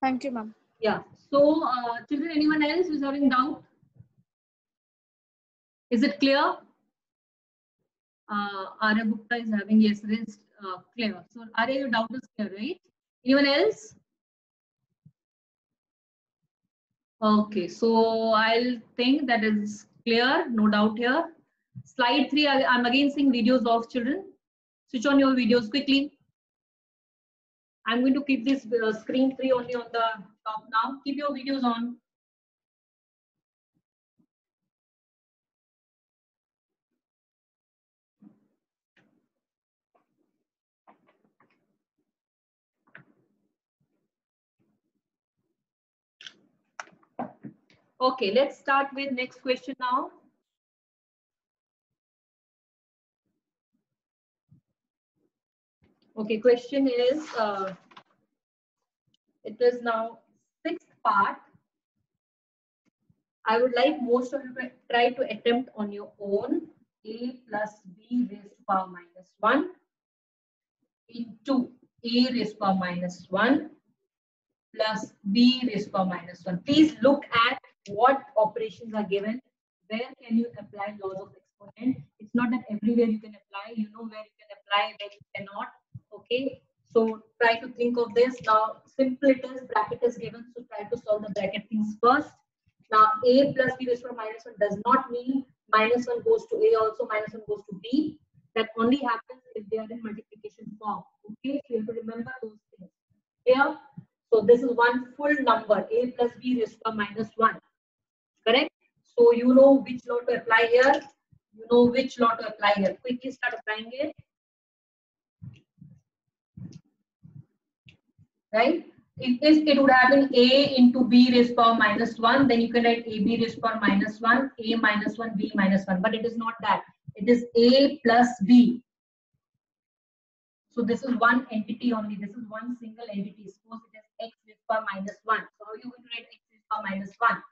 S8: Thank you, ma'am.
S1: Yeah. So, children, anyone else who's having doubt? Is it clear? Arya Gupta is having, yes, it is clear. So, Arya, your doubt is clear, right? Anyone else? Okay, so I'll think that is clear, no doubt here. Slide 3, I'm again seeing videos of children. Switch on your videos quickly. I'm going to keep this screen 3 only on the top now. Keep your videos on. Okay, let's start with next question now. Okay, question is, it is now 6th part. I would like most of you to try to attempt on your own. A plus b raised to power minus 1 into a raised to power minus 1 plus b raised to power minus 1. Please look at what operations are given. Where can you apply laws of exponent? It's not that everywhere you can apply. You know where you can apply, where you cannot. Okay. So try to think of this. Now, simple it is, bracket is given. So try to solve the bracket things first. Now, a plus b raised to power minus 1 does not mean minus 1 goes to a also, minus 1 goes to b. That only happens if they are in multiplication form. Okay. So you have to remember those things. Here. So this is one full number, a plus b raised to power minus 1. Correct? So you know which law to apply here. You know which law to apply here. Quickly start applying it. Right? If it would have been a into b raised to power minus 1, then you can write ab raised to power minus 1, a minus 1, b minus 1. But it is not that. It is a plus b. So this is one entity only. This is one single entity. Suppose it is x raised to power minus 1. So how are you going to write x raised to power minus 1?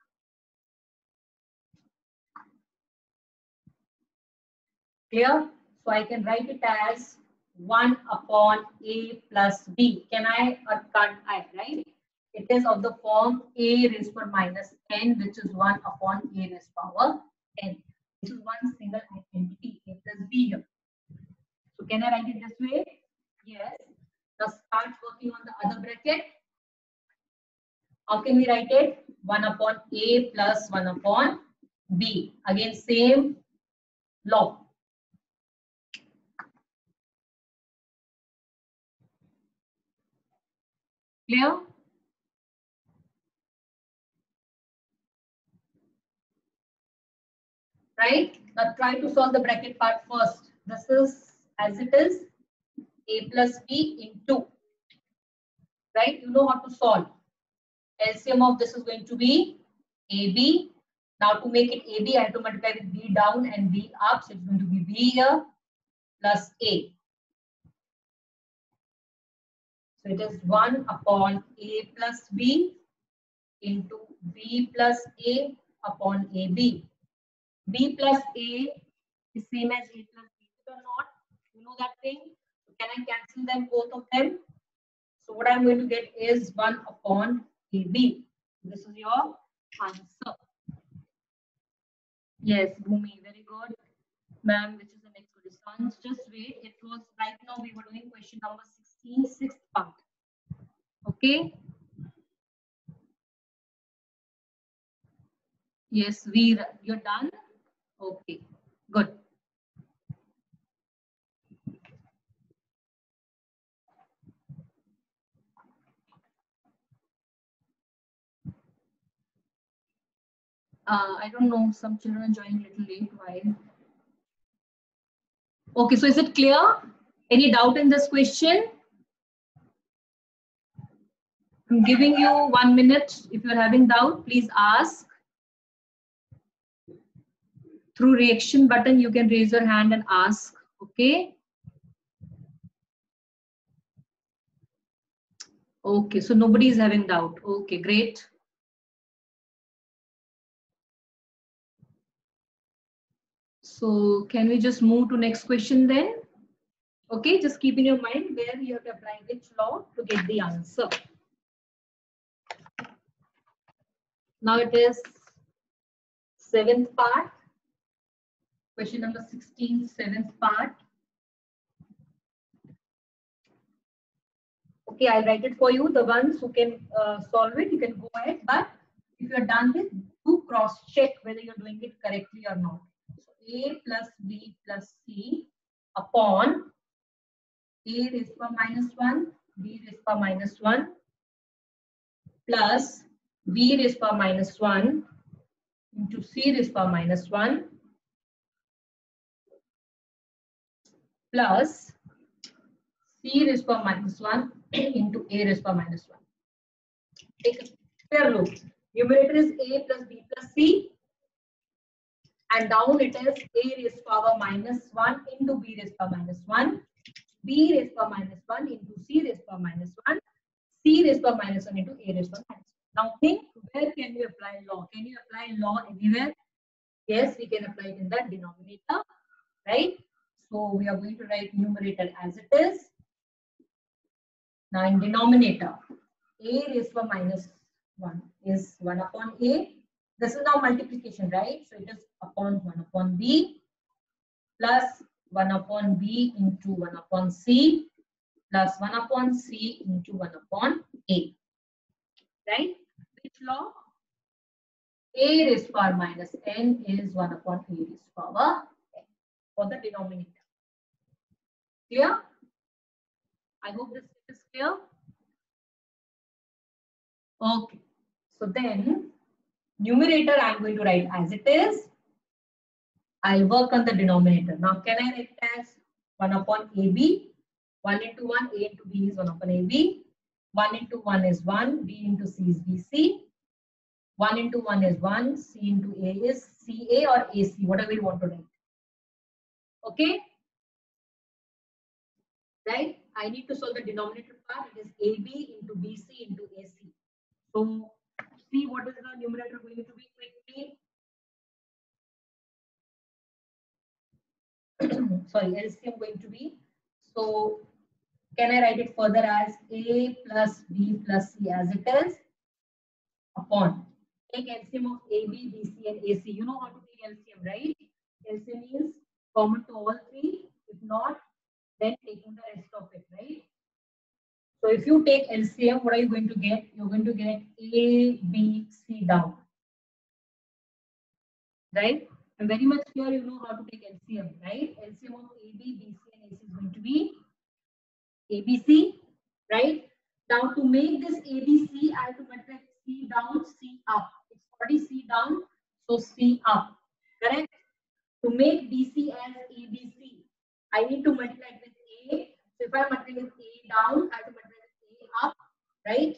S1: Clear? So I can write it as 1 upon a plus b. Can I or can't I, right? It is of the form a raised to power minus n, which is 1 upon a raised to power n. This is one single entity, a plus b here. So can I write it this way? Yes. Now start working on the other bracket. How can we write it? 1 upon a plus 1 upon b. Again, same law. Clear? Right? Now try to solve the bracket part first. This is as it is, a plus b into. Right? You know how to solve. LCM of this is going to be ab. Now to make it ab, I have to multiply with b down and b up. So it's going to be b here plus a. So it is 1 upon a plus b into b plus a upon ab. B plus a is same as a plus b. Or not? You know that thing? So can I cancel them, both of them? So what I'm going to get is 1 upon ab. This is your answer. Yes, Bhumi, very good. Ma'am, which is the next response? Just wait. It was right now we were doing question number 16, 6th part. Okay. Yes, you're done. Okay, good. I don't know, some children are joining a little late. Why? Okay, so is it clear? Any doubt in this question? I'm giving you 1 minute. If you're having doubt, please ask. Through reaction button, you can raise your hand and ask. Okay. Okay, so nobody is having doubt. Okay, great. So can we just move to next question then? Okay, just keep in your mind where you have to apply which law to get the answer. Now it is 7th part. Question number 16, 7th part. Okay, I'll write it for you. The ones who can solve it, you can go ahead. But if you're done with, do cross check whether you're doing it correctly or not. So A plus B plus C upon A raised to power minus 1, B raised to power minus 1 plus B raised to power minus 1 into C raised to power minus 1 plus C raised to power minus 1 into A raised to power minus 1. Take a clear look. Numerator is A plus B plus C, and down it is A raised to power minus 1 into B raised to power minus 1, B raised to power minus 1 into C raised to power minus 1, C raised to power minus 1 into A raised to power minus 1. Now think, where can we apply law? Can you apply law anywhere? Yes, we can apply it in the denominator, right? So we are going to write numerator as it is. Now in denominator, A raised to power minus 1 is 1 upon A. This is now multiplication, right? So it is upon 1 upon B plus 1 upon B into 1 upon C plus 1 upon C into 1 upon A. Right? Which law? A raised to power minus n is 1 upon A raised to power n for the denominator. Clear? I hope this is clear. Okay. So then, numerator I am going to write as it is. I'll work on the denominator. Now, can I write it as 1 upon AB? 1 into 1, A into B is 1 upon AB. 1 into 1 is 1, B into C is BC. 1 into 1 is 1, C into A is CA or AC, whatever you want to write. Okay? Right? I need to solve the denominator part. It is AB into BC into AC. So, see what is the numerator going to be quickly. Sorry, LCM going to be. So, can I write it further as A plus B plus C as it is upon. Take LCM of AB, BC and AC. You know how to take LCM, right? LCM means common to all three. If not, then taking the rest of it, right? So if you take LCM, what are you going to get? You're going to get A, B, C down. Right? And very much here you know how to take LCM, right? LCM of AB, BC and AC is going to be ABC, right? Now to make this ABC, I have to multiply C down, C up. It's already C down, so C up, correct? To make BC as ABC, I need to multiply it with A. So if I multiply with A down, I have to multiply with A up, right?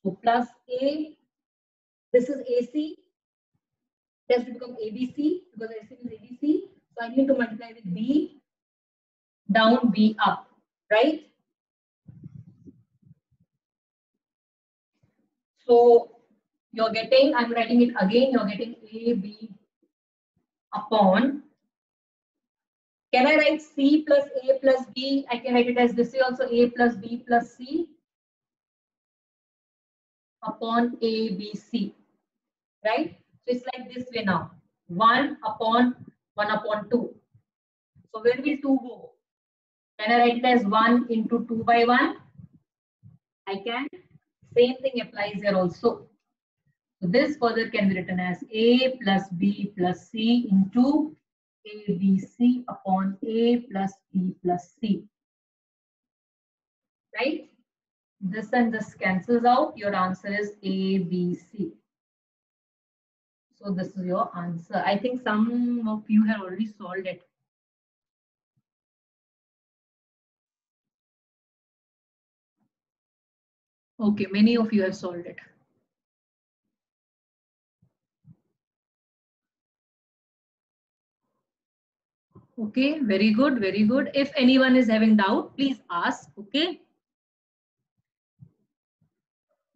S1: So plus A, this is AC, it has to become ABC because AC is ABC. So I need to multiply with B down, B up, right? So you're getting, I'm writing it again, you're getting A, B upon. Can I write C plus A plus B? I can write it as this way also, A plus B plus C upon A, B, C, right? So it's like this way now, 1 upon 2. So where will 2 go? Can I write it as 1 into 2 by 1? I can. Same thing applies here also. So this further can be written as A plus B plus C into A, B, C upon A plus B plus C. Right? This and this cancels out. Your answer is A, B, C. So this is your answer. I think some of you have already solved it. Okay, many of you have solved it. Okay, very good, very good. If anyone is having doubt, please ask, okay?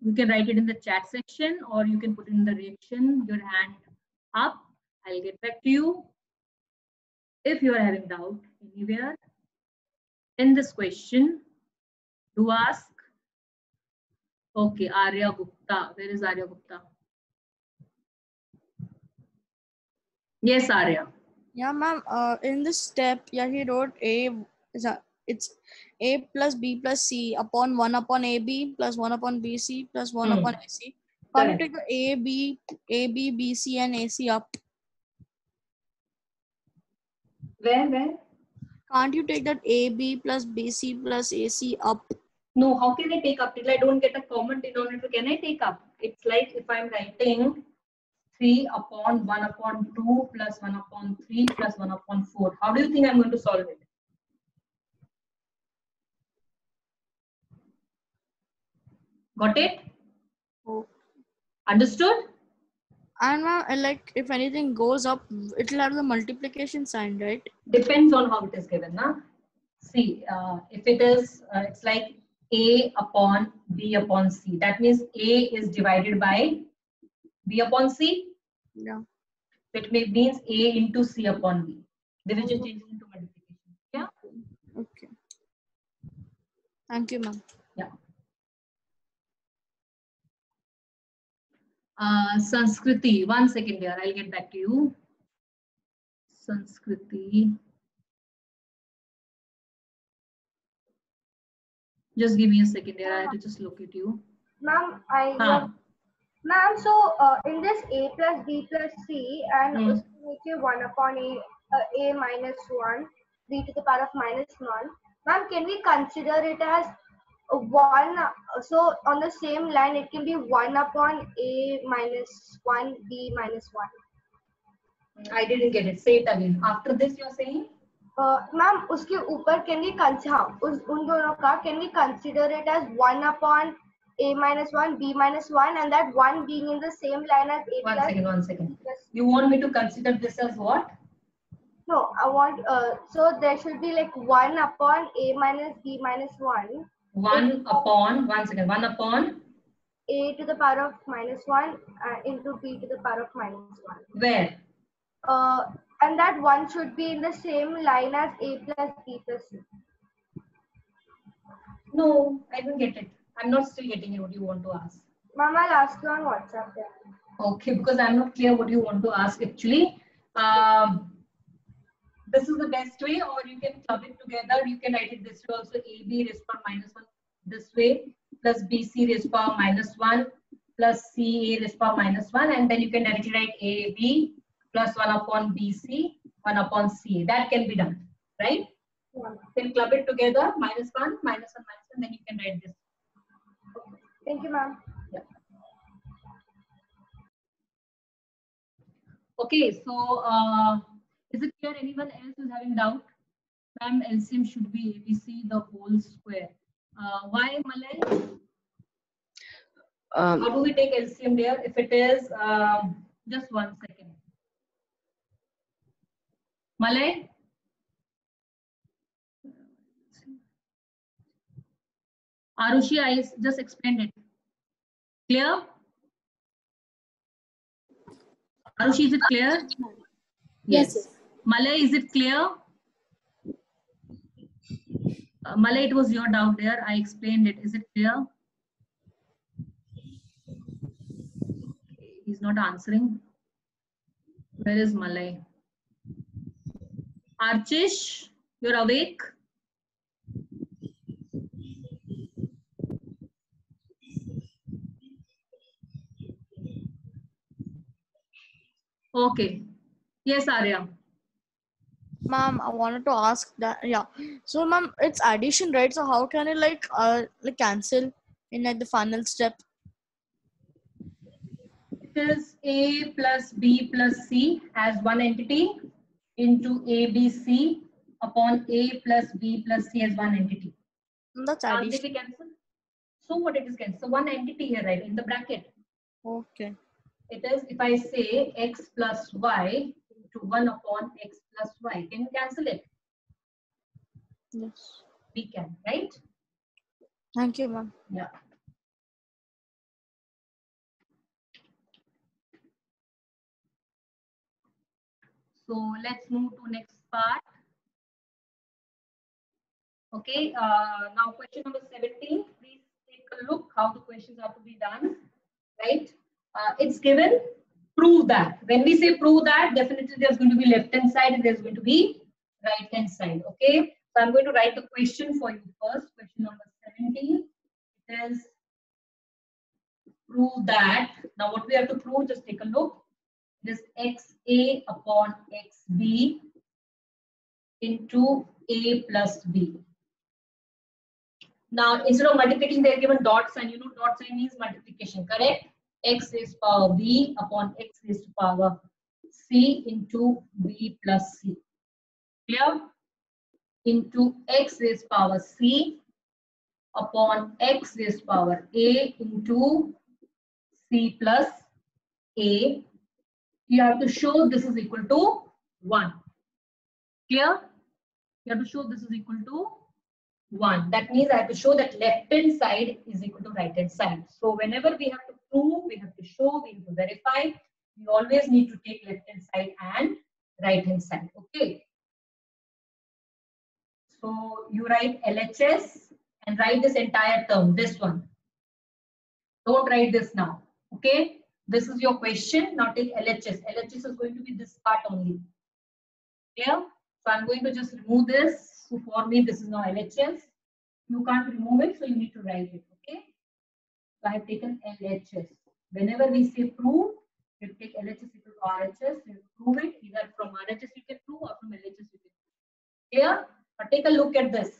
S1: You can write it in the chat section or you can put in the reaction, your hand up. I'll get back to you. If you are having doubt anywhere in this question, do ask. Okay, Arya Gupta. Where is Arya Gupta? Yes, Arya.
S8: Yeah, ma'am. In this step, yeah, he wrote it's a plus b plus c upon 1 upon ab plus 1 upon bc plus 1 upon ac. Can't you
S1: Correct.
S8: take the ab, bc, and ac up?
S1: Where?
S8: Can't you take that ab plus bc plus ac up?
S1: No, how can I take up? Till I don't get a common denominator, can I take up? It's like if I'm writing 3 upon 1 upon 2 plus 1 upon 3 plus 1 upon 4. How do you think I'm going to solve it? Got it?
S8: Oh.
S1: Understood?
S8: And like if anything goes up, it'll have the multiplication sign, right?
S1: Depends on how it is given. Na? See, if it is, it's like A upon B upon C. That means A is divided by B upon C.
S8: Yeah.
S1: That means A into C upon B. Division changes into multiplication. Yeah.
S8: Okay. Thank you, ma'am.
S1: Yeah. Sanskriti, 1 second here. I'll get back to you. Sanskriti. Just give me a second here. I have to just look at you.
S2: Ma'am, Ma'am, so in this a plus b plus c and uske niche 1 upon a minus 1, b to the power of minus 1. Ma'am, can we consider it as 1? So on the same line, it can be 1 upon a minus 1, b minus 1.
S1: I didn't get it. Say it again. After this, you're saying?
S2: Ma'am, उसके ऊपर can we उन दोनों का can we consider it as 1 upon a minus 1, b minus 1, and that 1 being in the same line as a plus?
S1: One second. You want me to consider this as what?
S2: No, I want, so there should be like 1 upon a minus b minus 1.
S1: 1 upon, 1 second, 1 upon?
S2: A to the power of minus 1 into b to the power of minus 1.
S1: Where?
S2: And that 1 should be in the same line as a plus b plus c.
S1: No, I don't get it. I'm not still getting it. What you want to ask?
S2: Ma'am, I'll ask you on WhatsApp.
S1: Okay, because I'm not clear what you want to ask actually. This is the best way, or you can club it together. You can write it this way also: AB raised to power minus 1 this way, plus BC raised to power minus 1, plus CA raised to power minus 1, and then you can directly write AB plus 1 upon BC, 1 upon CA. That can be done, right?
S2: Yeah.
S1: You can club it together, minus 1, minus 1, minus 1, then you can write this.
S2: Okay. Thank you, ma'am.
S1: Yeah. Okay, so is it clear? Anyone else is having doubt? Ma'am, LCM should be ABC the whole square. Why, Malay? How do we take LCM there? If it is, just 1 second. Malay? Arushi, I just explained it. Clear? Arushi, is it clear? Yes. Malay, is it clear? Malay, it was your doubt there. I explained it. Is it clear? He's not answering. Where is Malay? Archish, you're awake? Okay. Yes, Arya.
S8: Ma'am, I wanted to ask that. Yeah. So, ma'am, it's addition, right? So, how can it like cancel in like the final step?
S1: It is A plus B plus C as one entity into ABC upon A plus B plus C as one entity.
S8: That's addition.
S1: Did we cancel? So what it is cancel? So one entity here, right, in the bracket.
S8: Okay.
S1: It is, if I say X plus Y into 1 upon X plus Y, can you cancel it?
S8: Yes.
S1: We can, right?
S8: Thank you, ma'am.
S1: Yeah. So let's move to next part. Okay, now question number 17. Please take a look how the questions are to be done, right? It's given prove that. When we say prove that, definitely there's going to be left hand side and there's going to be right hand side. Okay. So I'm going to write the question for you first. Question number 17. It is prove that. Now what we have to prove, just take a look. It is XA upon XB into A plus B. Now instead of multiplicating, they are given dot sign. You know dot sign means multiplication, correct? X raised to power B upon X raised to power C into B plus C. Clear? Into X raised to power C upon X raised to power A into C plus A. You have to show this is equal to 1. Clear? You have to show this is equal to 1. That means I have to show that left hand side is equal to right hand side. So whenever we have to prove, we have to show, we have to verify, we always need to take left hand side and right hand side. Okay. So you write LHS and write this entire term, this one. Don't write this now. Okay. This is your question. Now take LHS. LHS is going to be this part only. Clear? So I'm going to just remove this. So for me, this is now LHS. You can't remove it, so you need to write it. Okay. So I have taken LHS. Whenever we say prove, you take LHS equal to RHS. You prove it either from RHS you can prove or from LHS you can prove. Clear? Now take a look at this.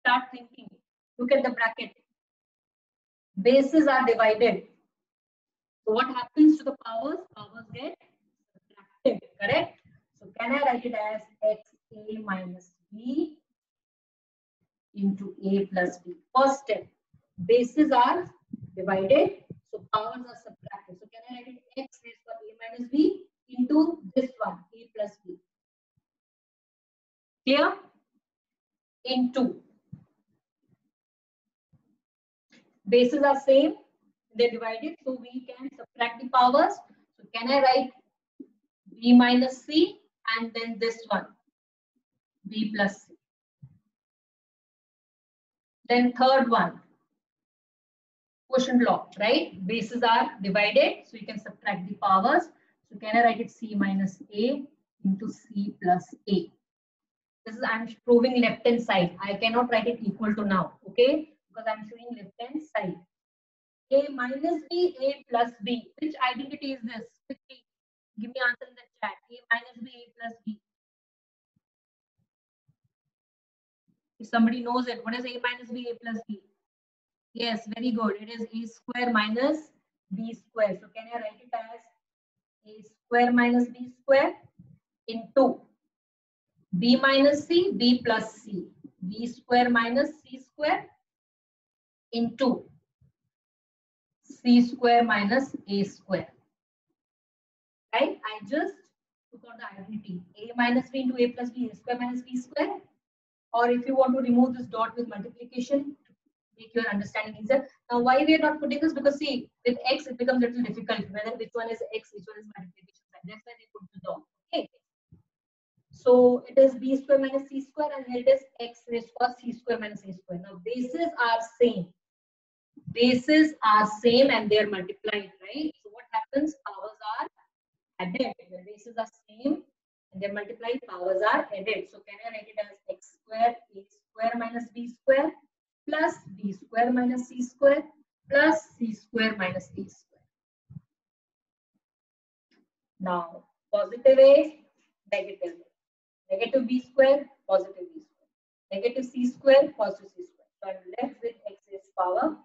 S1: Start thinking. Look at the bracket. Bases are divided. So what happens to the powers? Powers get subtracted. Correct? So can I write it as XA minus B into A plus B? First step. Bases are divided. So powers are subtracted. So can I write it X raised to A minus B into this one, A plus B? Clear? Into. Bases are same. They're divided. So we can subtract the powers. So can I write B minus C and then this one, B plus C. Then third one, quotient law, right? Bases are divided, so you can subtract the powers. So can I write it C minus A into C plus A? This is, I'm proving left hand side. I cannot write it equal to now, okay? Because I'm showing left hand side. A minus B, A plus B. Which identity is this? Quickly, give me answer in the chat. A minus B, A plus B. If somebody knows it, what is A minus B, A plus B? Yes, very good. It is A square minus B square. So can I write it as A square minus B square into B minus C, B plus C. B square minus C square into C square minus A square. Right? I just took out the identity. A minus B into A plus B, A square minus B square. Or if you want to remove this dot with multiplication, make your understanding easier. Now, why we are not putting this? Because see, with X, it becomes a little difficult. Whether which one is X, which one is multiplication sign. That's why they put the dot. Okay. So it is B square minus C square, and here it is X raised to C square minus A square. Now, bases are same. Bases are same and they are multiplied, right? So what happens? Powers are added. When bases are same and they are multiplied, powers are added. So can I write it as X square, A square minus B square plus B square minus C square plus C square minus A square. Now, positive A, negative A. Negative B square, positive B square. Negative C square, positive C square. So I'm left with X raised to power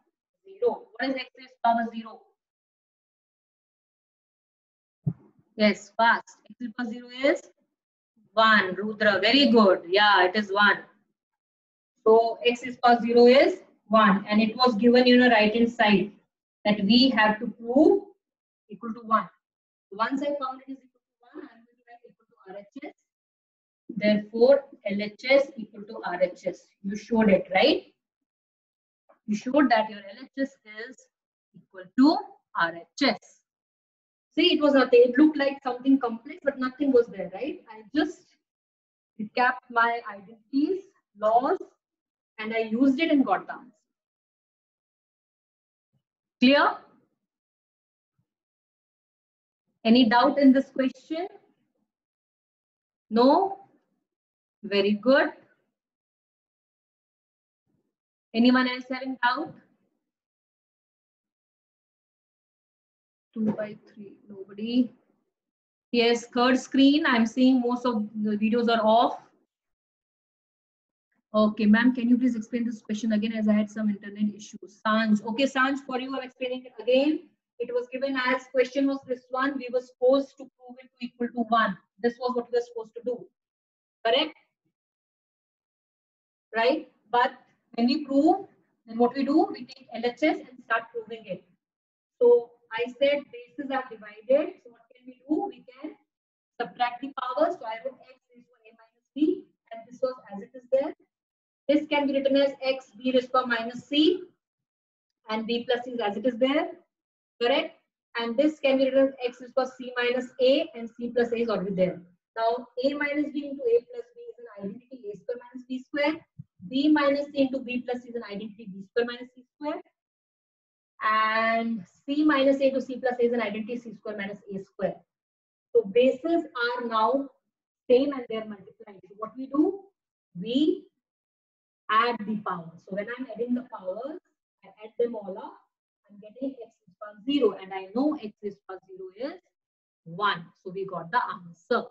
S1: 0. What is X raised to power 0? Yes, fast. X raised to power 0 is 1. Rudra, very good. Yeah, it is 1. So X raised to power 0 is 1. And it was given in the right hand side that we have to prove equal to 1. Once I found it is equal to 1, I am going to write equal to RHS. Therefore, LHS equal to RHS. You showed it, right? You showed that your LHS is equal to RHS. See, it was nothing. It looked like something complex, but nothing was there, right? I just recapped my identities, laws, and I used it and got the answer. Clear? Any doubt in this question? No? Very good. Anyone else having doubt? 2 by 3. Nobody. Yes, third screen. I'm seeing most of the videos are off. Okay, ma'am, can you please explain this question again, as I had some internet issues? Sanj. Okay, Sanj, for you, I'm explaining it again. It was given as question was this one. We were supposed to prove it to equal to 1. This was what we were supposed to do. Correct? Right? But when we prove, then what we do, we take LHS and start proving it. So I said bases are divided. So what can we do? We can subtract the powers. So I wrote x raised to a minus b, and this was as it is there. This can be written as x b raised to minus c, and b plus c is as it is there. Correct? And this can be written as x raised to c minus a, and c plus a is already there. Now a minus b into a plus b is an identity a square minus b square. B minus c into b plus c is an identity b square minus c square. And c minus a to c plus a is an identity c square minus a square. So bases are now same and they're multiplied. So what we do? We add the powers. So when I'm adding the powers, I add them all up. I'm getting x is equal to 0, and I know x is equal to 0 is 1. So we got the answer.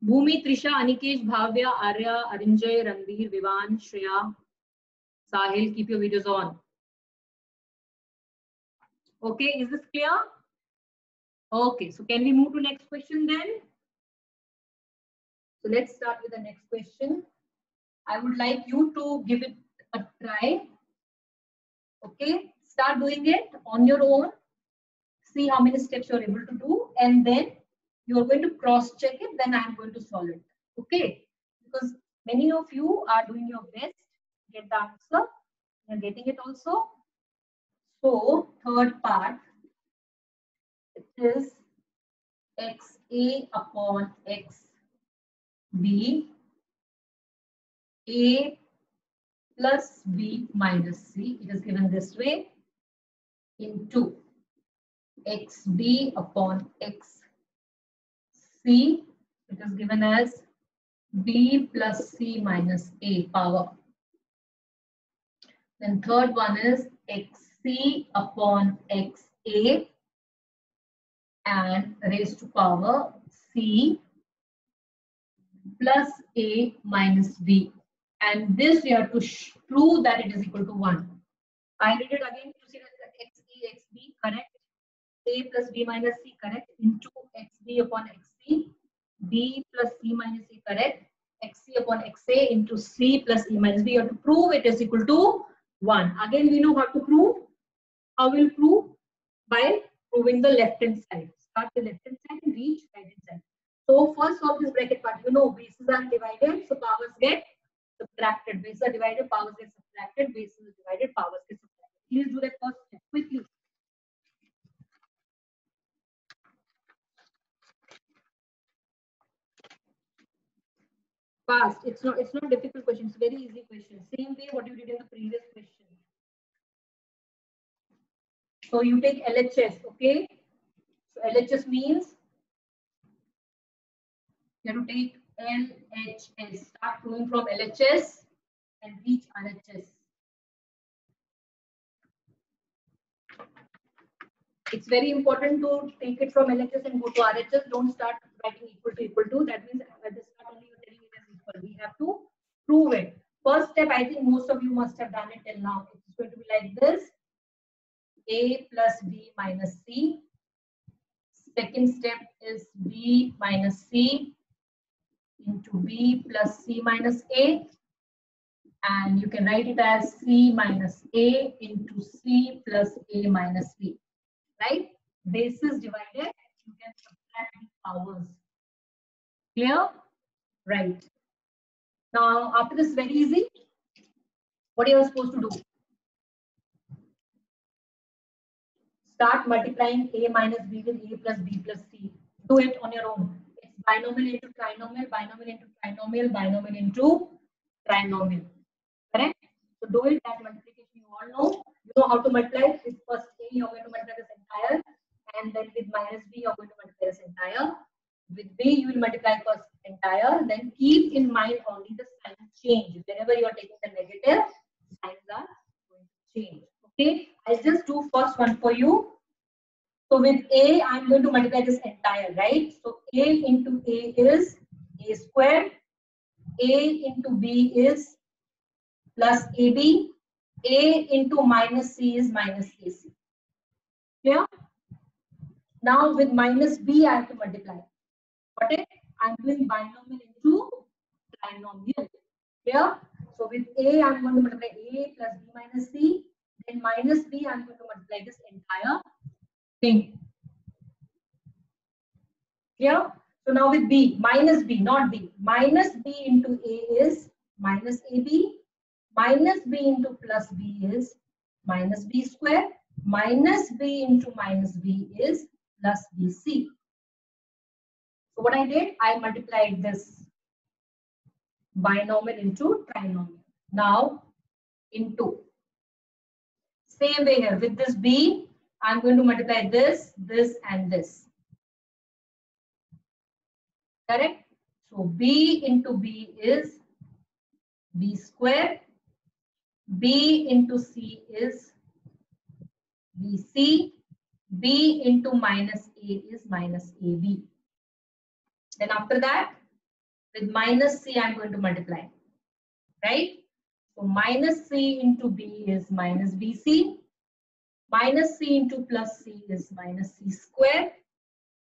S1: Bhumi, Trisha, Anikesh, Bhavya, Arya, Arinjay, Ranveer, Vivan, Shreya, Sahil, keep your videos on. Okay, is this clear? Okay, so can we move to next question then? So let's start with the next question. I would like you to give it a try. Okay, start doing it on your own. See how many steps you're able to do, and then you're going to cross check it. Then I'm going to solve it. Okay, because many of you are doing your best to get the answer. You're getting it also. So third part, it is xa upon xb, a plus b minus c, it is given this way, into xb upon xc, it is given as b plus c minus a power. Then third one is xc upon xa and raised to power c plus a minus b. And this we have to prove that it is equal to 1. I read it again to see that xe, xb, correct. A plus b minus c, correct. Into xb upon xc, b plus c minus a, correct. xc upon xa into c plus e minus b. You have to prove it is equal to 1. Again, we know how to prove. How will prove? By proving the left hand side. Start the left hand side and reach right hand side. So first of this bracket part, you know bases are divided, so powers get subtracted. Bases are divided, powers get subtracted. Bases are divided, powers get subtracted. Please do that first step quickly. Fast. It's not difficult question. It's very easy question. Same way what you did in the previous question. So you take LHS, okay? So LHS means you have to take LHS. Start going from LHS and reach RHS. It's very important to take it from LHS and go to RHS. Don't start writing equal to. That means at the start only you're telling it as equal. We have to prove it. First step, I think most of you must have done it till now. It's going to be like this. A plus B minus C. Second step is B minus C into B plus C minus A. And you can write it as C minus A into C plus A minus B. Right? Bases divided, you can subtract the powers. Clear? Right. Now, after this, very easy. What are you supposed to do? Start multiplying A minus B with A plus B plus C. Do it on your own. It's binomial into trinomial, binomial into trinomial, binomial into trinomial. Correct? So do it. That multiplication you all know. You know how to multiply. This first A, you're going to multiply this entire. and then with minus b you're going to multiply this entire. With b you will multiply first entire, then keep in mind only the sign change. Whenever you are taking the negative, signs are going to change. Okay, I'll just do first one for you. So with a, I'm going to multiply this entire, right? So a into a is a square, a into b is plus ab, a into minus c is minus ac. Clear? Now with minus b, I have to multiply. Got it? I'm doing binomial into trinomial. Clear? So with a, I'm going to multiply a plus b minus c. Then minus b, I'm going to multiply this entire thing. Clear? So now with b, minus b, not b. Minus b into a is minus ab. Minus b into plus b is minus b square. Minus b into minus b is plus bc. So what I did, I multiplied this binomial into trinomial. Now into. Same way here with this b, I'm going to multiply this, this and this. Correct? So b into b is b square. B into c is bc. B into minus a is minus ab. Then after that, with minus c, I'm going to multiply. Right? So minus c into b is minus bc. Minus c into plus c is minus c square.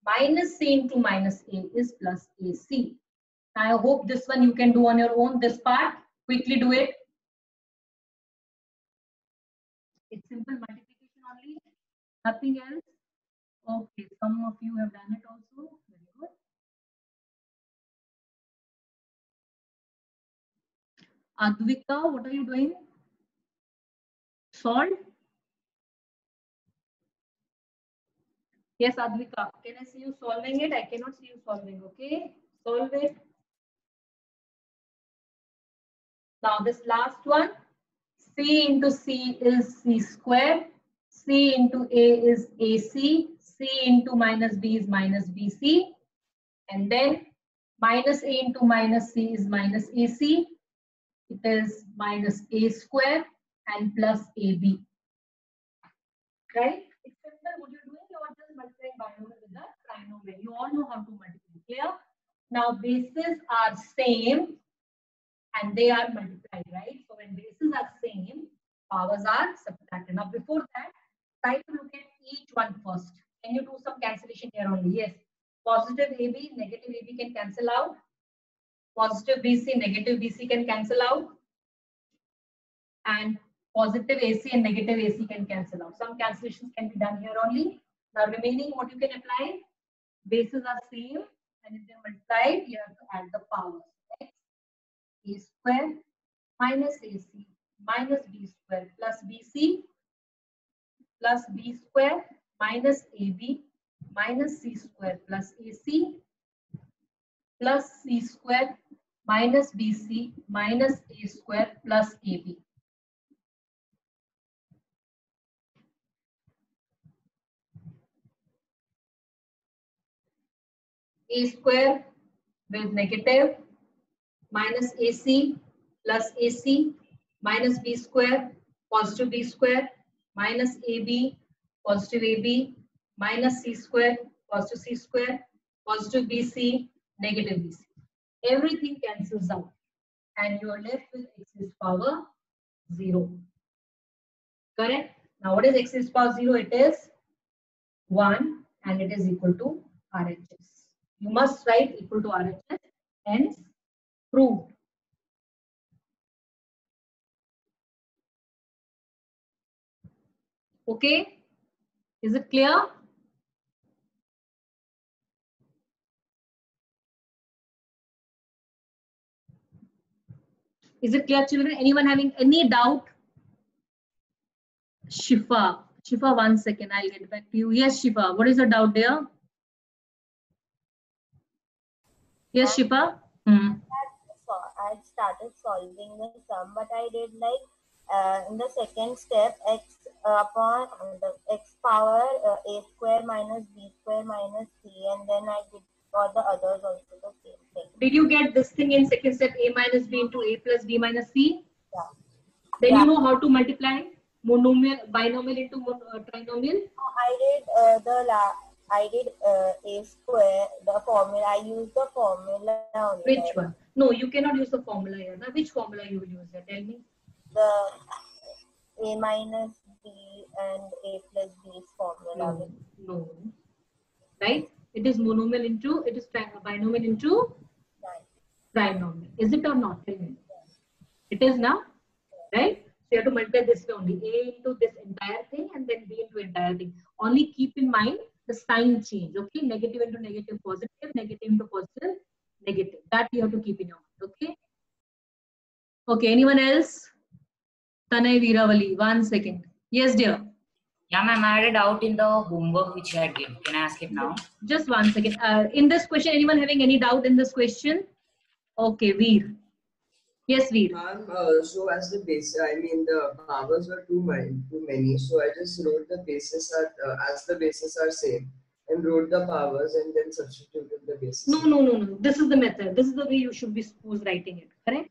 S1: Minus c into minus a is plus ac. I hope this one you can do on your own. This part, quickly do it. It's simple multiplication only, nothing else. Okay, some of you have done it also. Very good. Advika, what are you doing? Solve? Yes, Advika. Can I see you solving it? I cannot see you solving. Okay, solve it. Now this last one. C into c is c square. C into a is ac. C into minus b is minus bc. And then minus a into minus c is minus ac. It is minus a square and plus ab. Right? It's simple. What you're doing, you are just multiplying binomial with the trinomial. You all know how to multiply. Clear? Now bases are same and they are multiplied, right? So when bases are same, powers are subtracted. Now before that, try to look at each one first. Can you do some cancellation here only? Yes. Positive AB, negative AB can cancel out. Positive BC, negative BC can cancel out. And positive AC and negative AC can cancel out. Some cancellations can be done here only. Now remaining, what you can apply? Bases are same, and if they're multiplied, you have to add the powers. X A square minus AC minus B square plus BC plus B square minus AB minus C square plus AC plus C square minus BC minus A square plus AB. A square with negative minus AC plus AC minus B square positive B square minus AB positive AB minus C square positive C square positive BC negative BC. Everything cancels out and you are left with x raised power 0. Correct? Now what is x raised power 0? It is 1 and it is equal to RHS. You must write equal to RHS, hence proved. Okay? Is it clear? Is it clear, children? Anyone having any doubt? Shifa. Shifa, 1 second. I'll get back to you. Yes, Shifa. What is the doubt there? Yes, Shifa.
S5: I started solving the sum, but I did like in the second step, x upon the x power a square minus b square minus c, and then I did for the others also the same thing.
S1: Did you get this thing in second step, a minus b into a plus b minus c?
S5: Yeah.
S1: Then
S5: Yeah.
S1: you know how to multiply monomial, binomial into trinomial.
S5: I did a square, the formula. I used the formula only.
S1: Which one? No, you cannot use the formula here. Now, which formula you will use here? Tell me.
S5: The a minus b and a plus b's formula.
S1: No, no. Right? It is monomial into, it is binomial into trinomial. Is it or not? Tell me. It is now, right? So you have to multiply this way only. A into this entire thing and then B into entire thing. Only keep in mind the sign change. Okay? Negative into negative, positive, negative into positive, negative. That you have to keep in your mind. Okay? Okay, anyone else? Tanay Veeravali, 1 second. Yes, dear.
S6: Yeah, ma'am, I had a doubt in the homework which I did. Can I ask it now?
S1: Just 1 second. In this question, anyone having any doubt in this question? Okay, Veer. Yes, Veer.
S4: So as the base, I mean the powers were too many. So I just wrote the bases as the bases are same, and wrote the powers and then substituted the bases.
S1: No. This is the method. This is the way you should be writing it. Correct?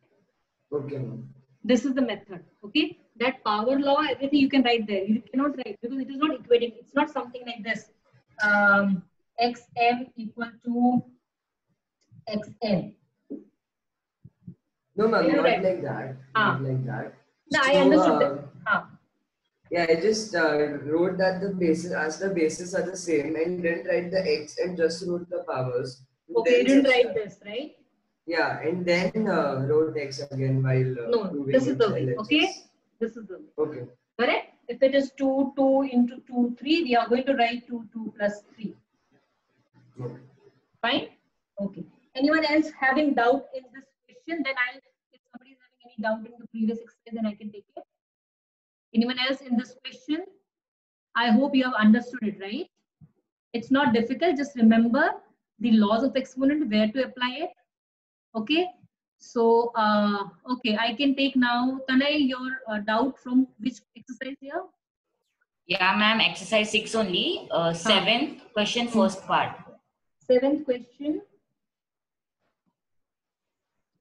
S4: Okay, ma'am.
S1: This is the method. Okay? That power law, everything you can write there. You cannot write because it is not equating. It's not something like this. Xm equal to Xn.
S4: No, ma'am, not
S1: Right.
S4: like that. Not like that.
S1: No,
S4: So,
S1: I understood.
S4: yeah, I just wrote that the bases, as the bases are the same, and didn't write the x and just wrote the powers.
S1: Okay, you
S4: Then
S1: didn't write this, right?
S4: Yeah, and then wrote x again while
S1: No,
S4: proving
S1: this is
S4: its
S1: the way.
S4: LHS.
S1: Okay? This is the way.
S4: Okay.
S1: Correct? If it is 2, 2 into 2, 3, we are going to write 2, 2 plus 3.
S4: Okay.
S1: Fine? Okay. Anyone else having doubt in this question? Then if somebody is having any doubt in the previous exercise, then I can take it. Anyone else in this question? I hope you have understood it, right? It's not difficult. Just remember the laws of exponent, where to apply it. Okay. So, okay, I can take now. Tanay, your doubt from which exercise here?
S6: Yeah, ma'am, exercise 6 only. 7th question, first part.
S1: 7th question.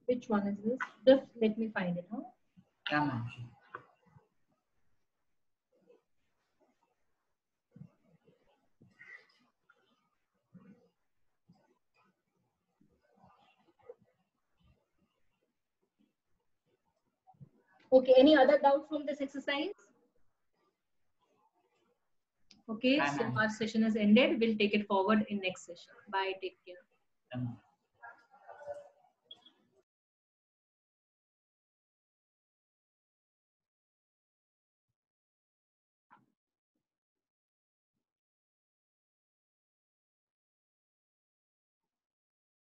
S1: Which one is this? Just let me find it. Huh?
S6: Yeah, ma'am.
S1: Okay, any other doubt from this exercise? Okay, so our session has ended. We'll take it forward in next session. Bye, take care.